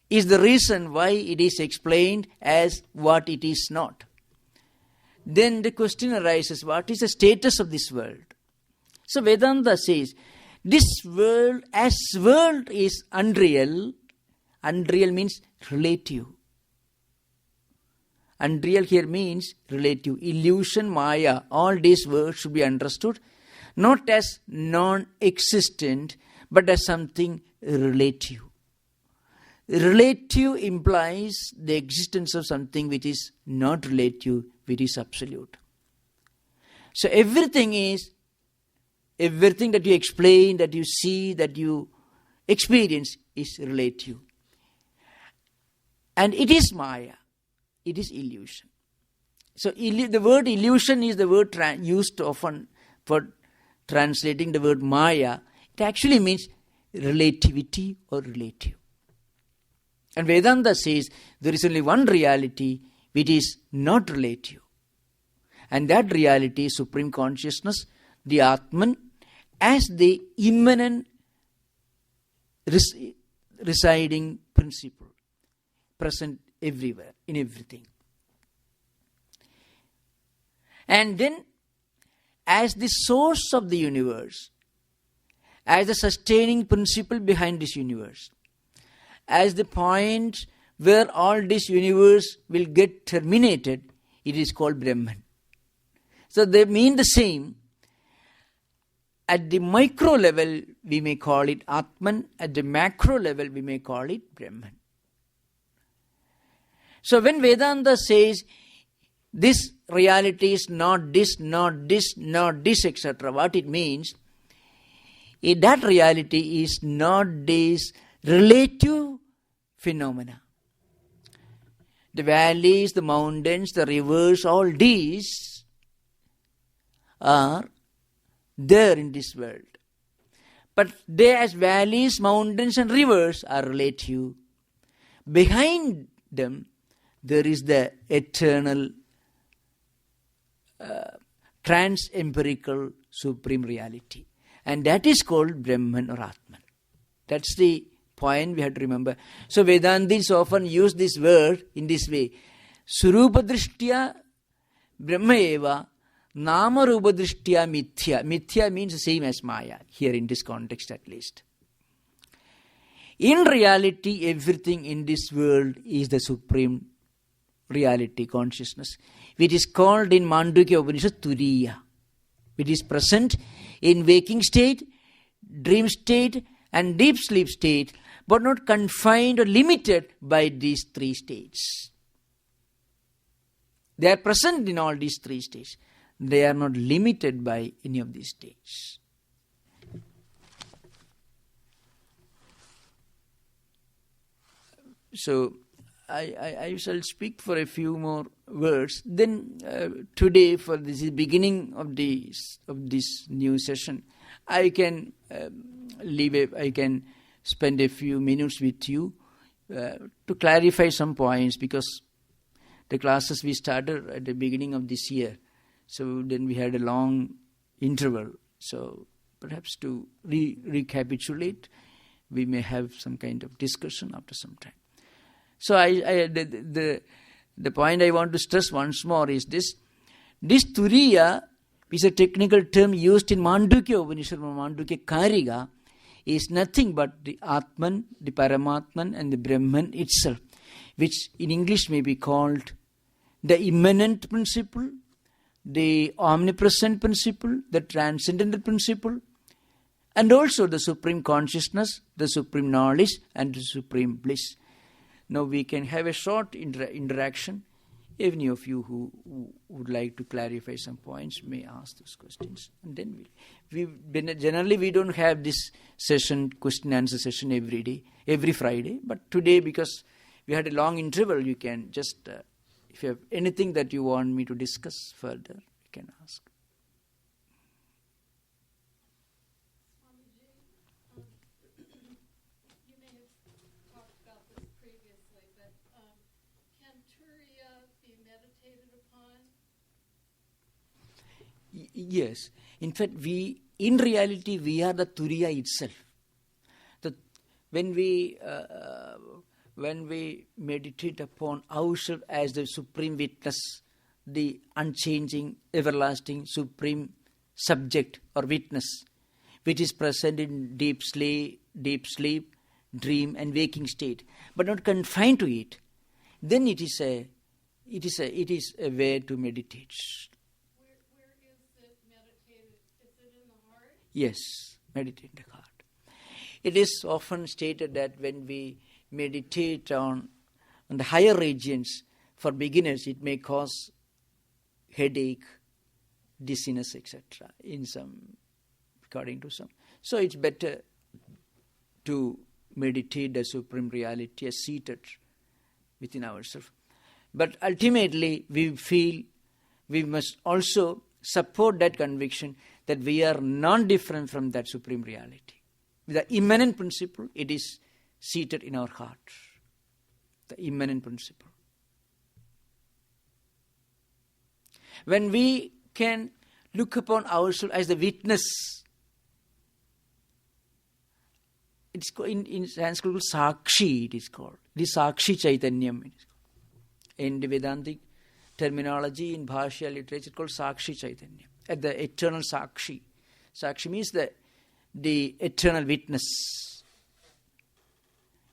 S1: is the reason why it is explained as what it is not. Then the question arises, what is the status of this world? So Vedanta says, this world, as world, is unreal. Unreal means relative. Unreal here means relative. Illusion, Maya, all these words should be understood not as non-existent, but as something relative. Relative implies the existence of something which is not relative, which is absolute. So everything that you explain, that you see, that you experience is relative. And it is Maya. It is illusion. So the word illusion is the word used often for translating the word Maya. It actually means relativity or relative. And Vedanta says there is only one reality which is not relative. And that reality is Supreme Consciousness, the Atman, as the immanent residing principle, present everywhere, in everything. And then, as the source of the universe, as the sustaining principle behind this universe, as the point where all this universe will get terminated, it is called Brahman. So they mean the same. At the micro level, we may call it Atman. At the macro level, we may call it Brahman. So when Vedanta says, this reality is not this, not this, not this, etc., what it means, that reality is not this relative phenomena. The valleys, the mountains, the rivers, all these are there in this world. But they, as valleys, mountains and rivers, are relative. Behind them, there is the eternal, trans-empirical supreme reality. And that is called Brahman or Atman. That's the point we have to remember. So Vedantis often use this word in this way. Surupadrishtya Brahma eva Nama Rupadrishtya Mithya. Mithya means the same as Maya, here in this context at least. In reality, everything in this world is the supreme reality, consciousness, which is called in Mandukya Upanishad Turiya, which is present in waking state, dream state and deep sleep state, but not confined or limited by these three states. They are present in all these three states. They are not limited by any of these states. So, I shall speak for a few more words. Then today, for this beginning of this new session, I can I can spend a few minutes with you to clarify some points, because the classes we started at the beginning of this year, so then we had a long interval. So perhaps to recapitulate, we may have some kind of discussion after some time. So the point I want to stress once more is this. This Turiya is a technical term used in Mandukya Upanishad, Mandukya Carragher, is nothing but the Atman, the Paramatman and the Brahman itself. which in English may be called the immanent principle, the omnipresent principle, the transcendental principle, and also the supreme consciousness, the supreme knowledge, and the supreme bliss. Now we can have a short interaction. Any of you who would like to clarify some points may ask those questions. And then generally we don't have this session, question answer session every day, every Friday. But today, because we had a long interval, you can just, if you have anything that you want me to discuss further, you can ask. Yes. In fact, in reality, we are the Turiya itself. When we meditate upon ourselves as the supreme witness, the unchanging, everlasting, supreme subject or witness, which is present in deep sleep, dream, and waking state, but not confined to it, then it is a way to meditate. Yes, meditate in the heart. It is often stated that when we meditate on the higher regions, for beginners it may cause headache, dizziness, etc. According to some. So it's better to meditate the supreme reality as seated within ourselves. But ultimately we feel we must also support that conviction that we are non-different from that supreme reality. The immanent principle, it is seated in our heart. The immanent principle. When we can look upon ourselves as the witness, it's in Sanskrit called Sakshi, it is called. It is Sakshi Chaitanyam. In the Vedantic terminology, in Bhashya literature, called Sakshi Chaitanya. At the eternal Sakshi. Sakshi means the eternal witness,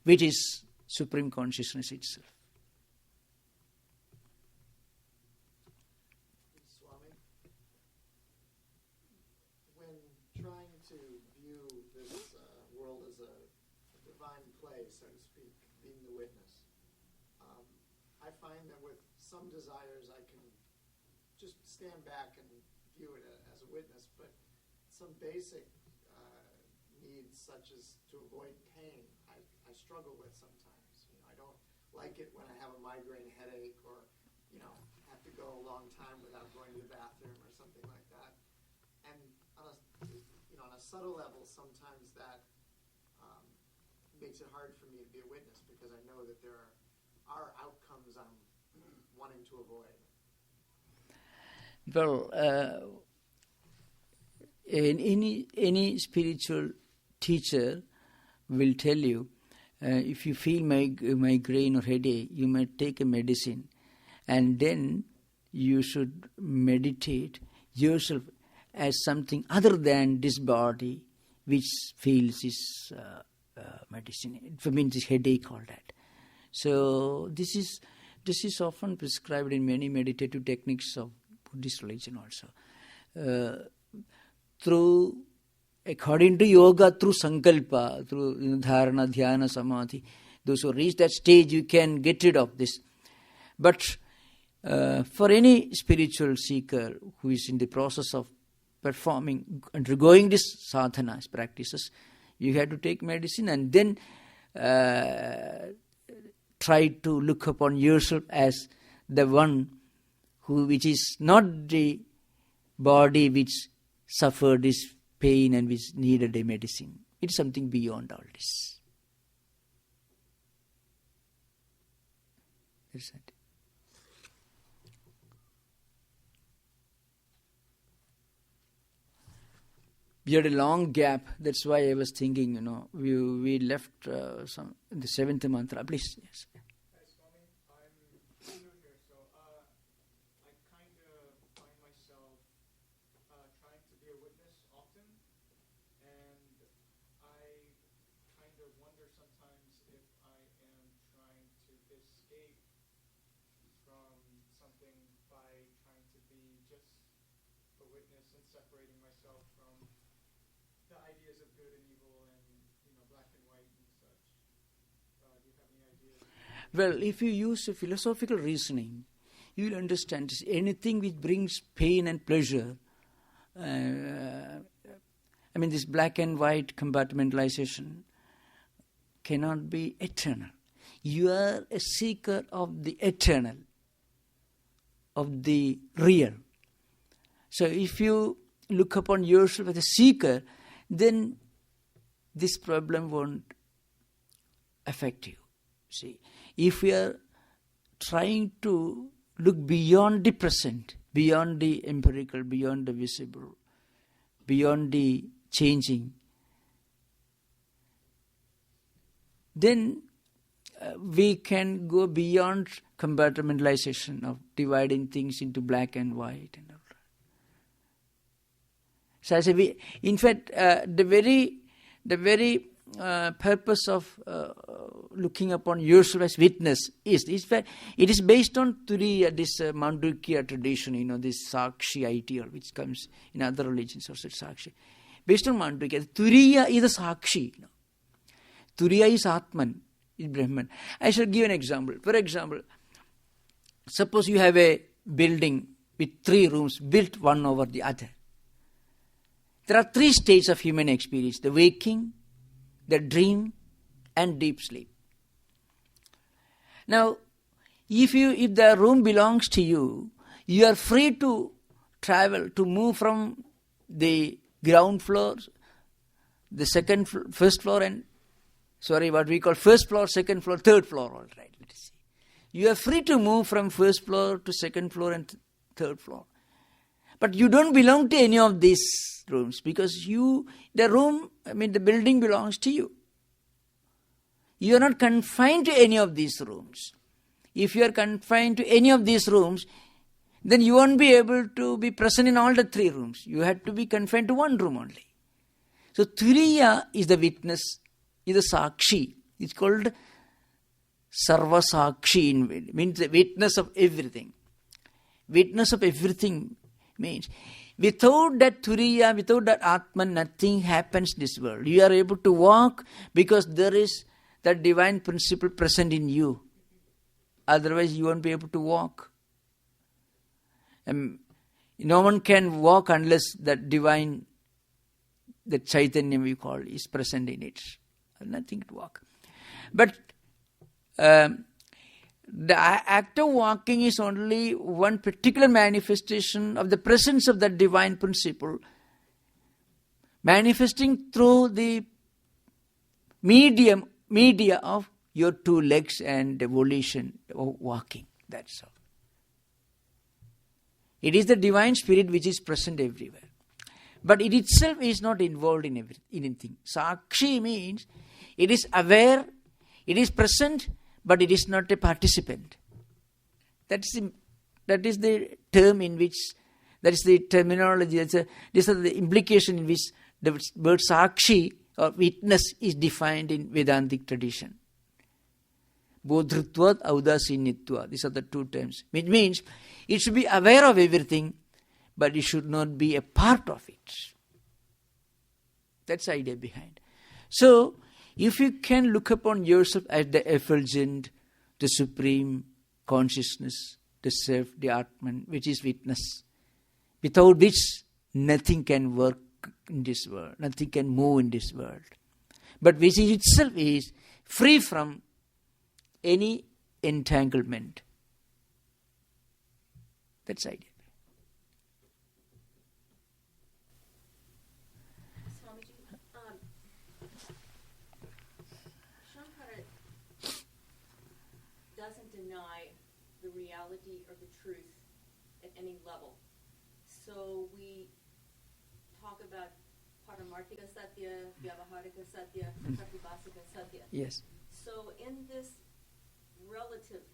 S1: which is supreme consciousness itself.
S2: Swami, when trying to view this world as a divine play, so to speak, being the witness, I find that with some desires I can just stand back and view it as a witness, but some basic needs, such as to avoid pain, I struggle with sometimes. I don't like it when I have a migraine headache, or have to go a long time without going to the bathroom or something like that. And on a subtle level, sometimes that makes it hard for me to be a witness, because I know that there are outcomes I'm wanting to avoid.
S1: Well, any spiritual teacher will tell you, if you feel migraine or headache, you might take a medicine, and then you should meditate yourself as something other than this body, which feels this medicine. It means this headache, all that. So this is often prescribed in many meditative techniques of Buddhist religion also. According to yoga, through sankalpa, through dharana, dhyana, samadhi, those who reach that stage, you can get rid of this. But for any spiritual seeker who is in the process of performing, undergoing this sadhanas, practices, you have to take medicine and then try to look upon yourself as the one which is not the body which suffered this pain and which needed a medicine. It's something beyond all this. That's it. We had a long gap. That's why I was thinking, we left some in the seventh mantra. Please, yes.
S3: Swami, I'm new here, so I kind of find myself trying to be a witness often, and I kind of wonder sometimes if I am trying to escape from something by trying to be just a witness and separating myself from the ideas of good and evil and black and white and such. Do you have any ideas?
S1: Well, if you use a philosophical reasoning, you will understand anything which brings pain and pleasure. This black and white compartmentalization cannot be eternal. You are a seeker of the eternal, of the real. So if you look upon yourself as a seeker, then this problem won't affect you. See, if we are trying to look beyond the present, beyond the empirical, beyond the visible, beyond the changing, then we can go beyond compartmentalization of dividing things into black and white and all that. So I say, in fact, the very purpose of looking upon yourself as witness is that it is based on Turiya, this Mandukya tradition, this Sakshi ideal, which comes in other religions also, Sakshi. Based on Mandukya, Turiya is a Sakshi. Turiya is Atman, is Brahman. I shall give an example. For example, suppose you have a building with 3 rooms built one over the other. There are 3 states of human experience: the waking, the dream, and deep sleep. Now, if the room belongs to you, you are free to travel, to move from the ground floor, the first floor, and what we call first floor, second floor, third floor, all right, let us see. You are free to move from first floor to second floor and third floor. But you don't belong to any of these rooms because the building belongs to you. You are not confined to any of these rooms. If you are confined to any of these rooms, then you won't be able to be present in all the 3 rooms. You had to be confined to one room only. So Turiya is the witness, is the Sakshi. It's called Sarva Sakshi, means the witness of everything. Witness of everything means without that Turiya, without that Atman, nothing happens in this world. You are able to walk because there is that divine principle present in you. Otherwise, you won't be able to walk. No one can walk unless that divine, that Chaitanya we call, is present in it. Nothing to walk. But the act of walking is only one particular manifestation of the presence of that divine principle, manifesting through the media of your 2 legs and the volition of walking. That's all. It is the divine spirit which is present everywhere. But it itself is not involved in anything. Sakshi means it is aware, it is present, but it is not a participant. That is the term in which, that is the terminology, this is the implication in which the word Sakshi or witness is defined in Vedantic tradition. Bodhrutvat, Audasinitva. These are the 2 terms. Which means it should be aware of everything, but it should not be a part of it. That's the idea behind. So, if you can look upon yourself as the effulgent, the supreme consciousness, the self, the Atman, which is witness, without which nothing can work in this world, nothing can move in this world, but which itself is free from any entanglement. That's the idea.
S4: Shankara doesn't deny the reality or the truth at any level. So we talk about Paramarthika Satya, Vyavaharika Satya, Pratibhasika Satya.
S1: Yes.
S4: So in this relative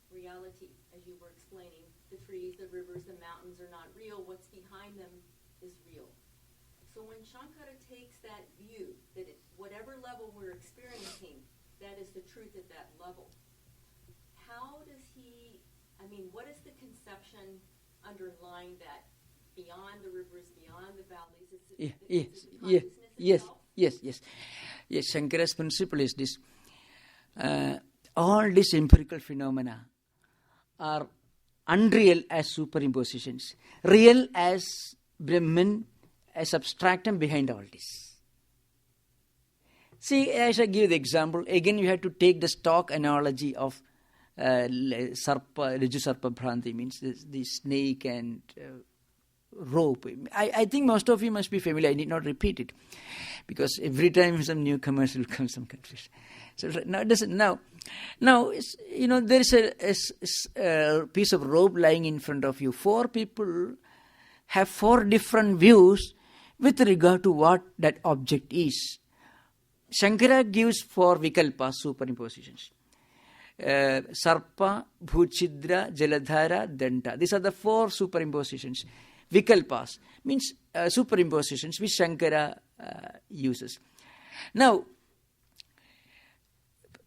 S4: reality, as you were explaining, the trees, the rivers, the mountains are not real. What's behind them is real. So when Shankara takes that view, that at whatever level we're experiencing, that is the truth at that level, how does he, what is the conception underlying that beyond the rivers, beyond the valleys? Is it consciousness itself?
S1: Yes. Shankara's principle is this. All these empirical phenomena are unreal as superimpositions, real as Brahman, as abstractum behind all this. See, I shall give the example. Again, you have to take the stock analogy of Sarpa, Riju Sarpa Bhranti, means the snake and rope. I think most of you must be familiar. I need not repeat it, because every time some new commercial comes, some confusion. So now, there is a piece of rope lying in front of you. 4 people have 4 different views with regard to what that object is. Shankara gives 4 vikalpas, superimpositions. Sarpa, Bhuchidra, Jaladhara, Danta. These are the 4 superimpositions. Vikalpas means superimpositions which Shankara uses. Now,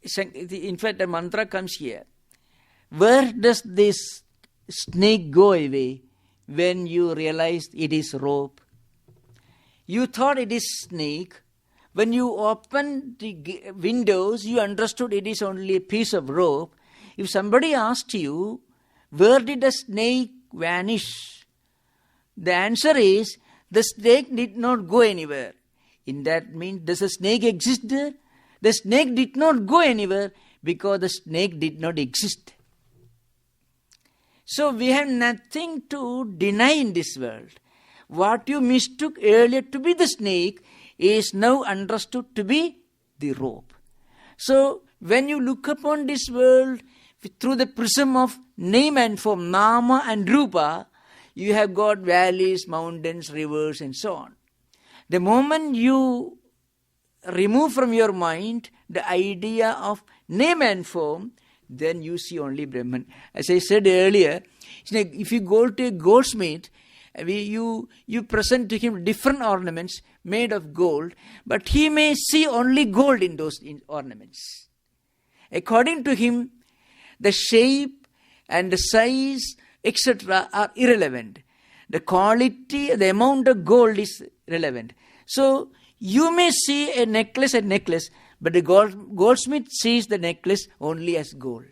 S1: in fact, the mantra comes here. Where does this snake go away when you realize it is rope? You thought it is snake. When you opened the windows, you understood it is only a piece of rope. If somebody asked you, where did the snake vanish? The answer is, the snake did not go anywhere. In that means, does a snake exist there? The snake did not go anywhere because the snake did not exist. So we have nothing to deny in this world. What you mistook earlier to be the snake is now understood to be the rope. So when you look upon this world through the prism of name and form, Nama and Rupa, you have got valleys, mountains, rivers and so on. The moment you remove from your mind the idea of name and form, then you see only Brahman. As I said earlier, if you go to a goldsmith, you present to him different ornaments made of gold, but he may see only gold in those ornaments. According to him, the shape and the size, etc. are irrelevant. The quality, the amount of gold is relevant. So, you may see a necklace, but the goldsmith sees the necklace only as gold.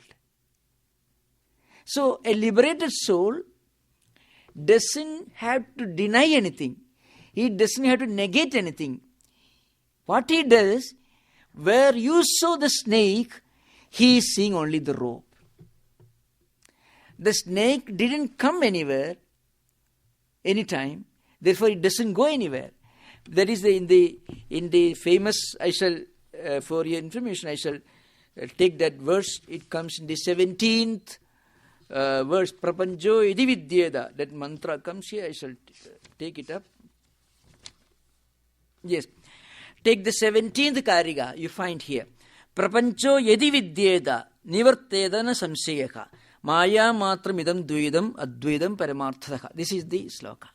S1: So, a liberated soul doesn't have to deny anything. He doesn't have to negate anything. What he does, where you saw the snake, he is seeing only the rope. The snake didn't come anywhere, anytime, therefore it doesn't go anywhere. That is in the famous, I shall, for your information, I shall take that verse. It comes in the 17th verse, Prapancho iti vidyeda. That mantra comes here. I shall take it up. Yes. Take the 17th Carragher, you find here. Prapancho yedi vidyeda nivartedana samseyaka maya matram idam dvidam advidam paramarthaka. This is the sloka.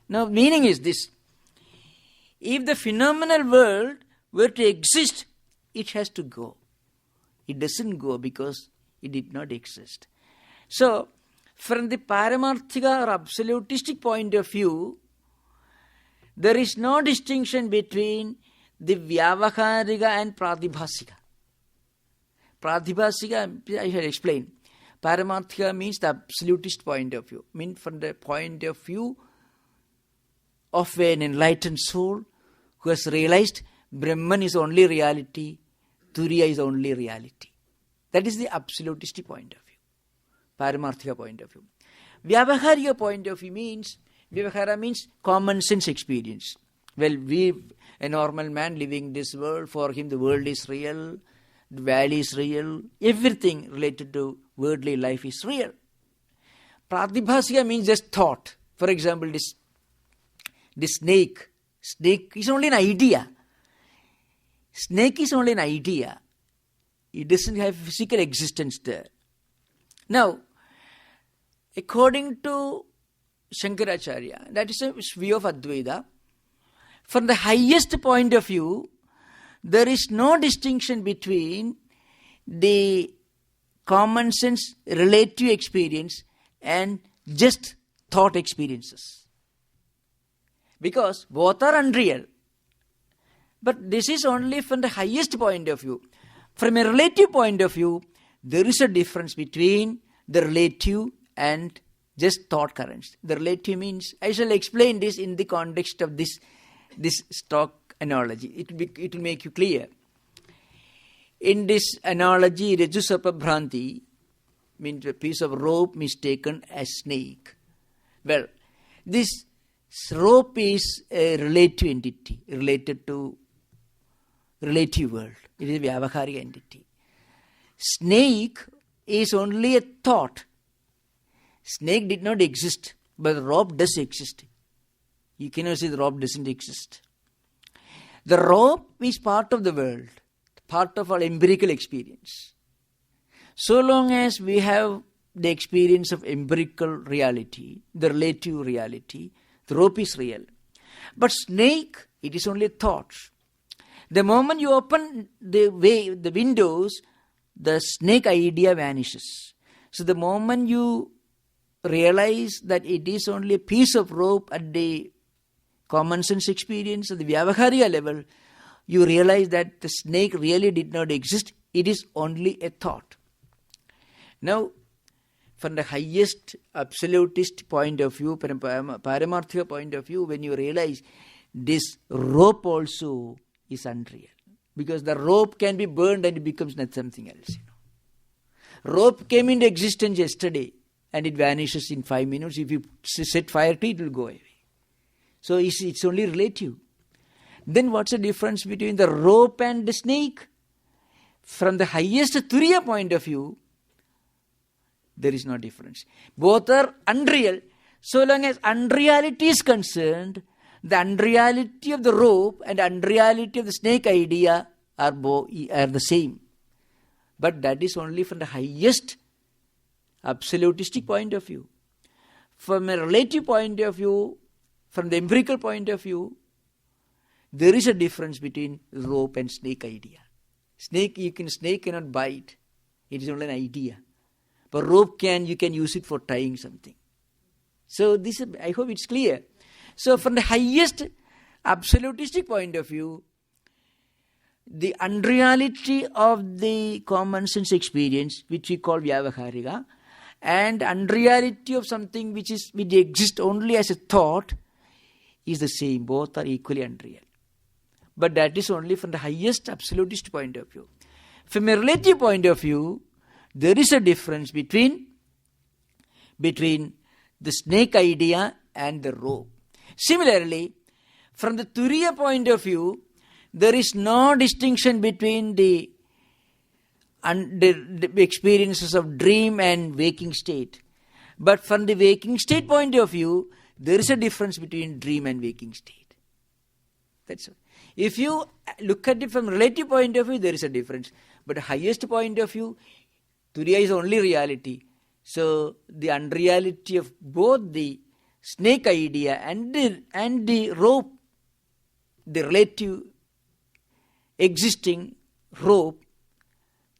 S1: Now, meaning is this. If the phenomenal world were to exist, it has to go. It doesn't go because it did not exist. So, from the paramarthika or absolutistic point of view, there is no distinction between the vyavaharika and pratibhasika. Pratibhasika, I shall explain. Paramarthika means the absolutist point of view. Means from the point of view of an enlightened soul who has realized Brahman is only reality, Turiya is only reality. That is the absolutistic point of view, Paramarthika point of view. Vyavaharika point of view means, Vyavahara means common sense experience. Well, a normal man living this world, for him the world is real, the valley is real, everything related to worldly life is real. Pratibhasika means just thought. For example, this snake is only an idea. Snake is only an idea. It doesn't have physical existence there. Now, according to Shankaracharya, that is a view of Advaita. From the highest point of view, there is no distinction between the common sense relative experience and just thought experiences. Because both are unreal. But this is only from the highest point of view. From a relative point of view, there is a difference between the relative and just thought currents. The relative means, I shall explain this in the context of this stock analogy. It will make you clear. In this analogy, Rajusapa Bhranti means a piece of rope mistaken as snake. Well, this rope is a relative entity related to relative world. It is a Vyavaharic entity. Snake is only a thought. Snake did not exist, but the rope does exist. You cannot say the rope doesn't exist. The rope is part of the world, part of our empirical experience. So long as we have the experience of empirical reality, the relative reality, the rope is real. But snake, it is only a thought. The moment you open the windows, the snake idea vanishes. So the moment you realize that it is only a piece of rope at the common sense experience, at the Vyavahariya level, you realize that the snake really did not exist. It is only a thought. Now, from the highest absolutist point of view, Paramarthika point of view, when you realize this rope also is unreal. Because the rope can be burned and it becomes something else. Rope came into existence yesterday and it vanishes in 5 minutes. If you set fire to it, it will go away. So it's only relative. Then what's the difference between the rope and the snake? From the highest Turiya point of view, there is no difference. Both are unreal. So long as unreality is concerned, the unreality of the rope and unreality of the snake idea are the same. But that is only from the highest absolutistic point of view. From a relative point of view, from the empirical point of view, there is a difference between rope and snake idea. Snake cannot bite. It is only an idea. But rope you can use it for tying something. So this, I hope it's clear. So from the highest absolutistic point of view, the unreality of the common sense experience, which we call Vyavaharika, and unreality of something which exists only as a thought, is the same. Both are equally unreal. But that is only from the highest absolutist point of view. From a relative point of view, there is a difference between the snake idea and the rope. Similarly, from the Turiya point of view, there is no distinction between the experiences of dream and waking state. But from the waking state point of view, there is a difference between dream and waking state. That's all. If you look at it from relative point of view, there is a difference. But the highest point of view, Turiya is only reality. So the unreality of both the snake idea and the rope, the relative existing rope,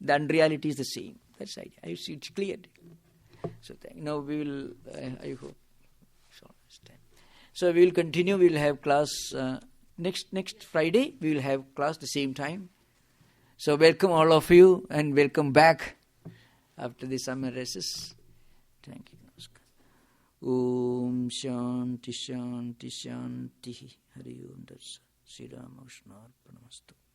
S1: the unreality is the same. That's the idea. I see it's clear. So now we will, I hope. So we will continue. We will have class next Friday. We will have class the same time. So welcome all of you and welcome back after the summer recess. Thank you. Om Shanti Shanti Shanti Hari Om Tatsa Sri Ramakrishna Order.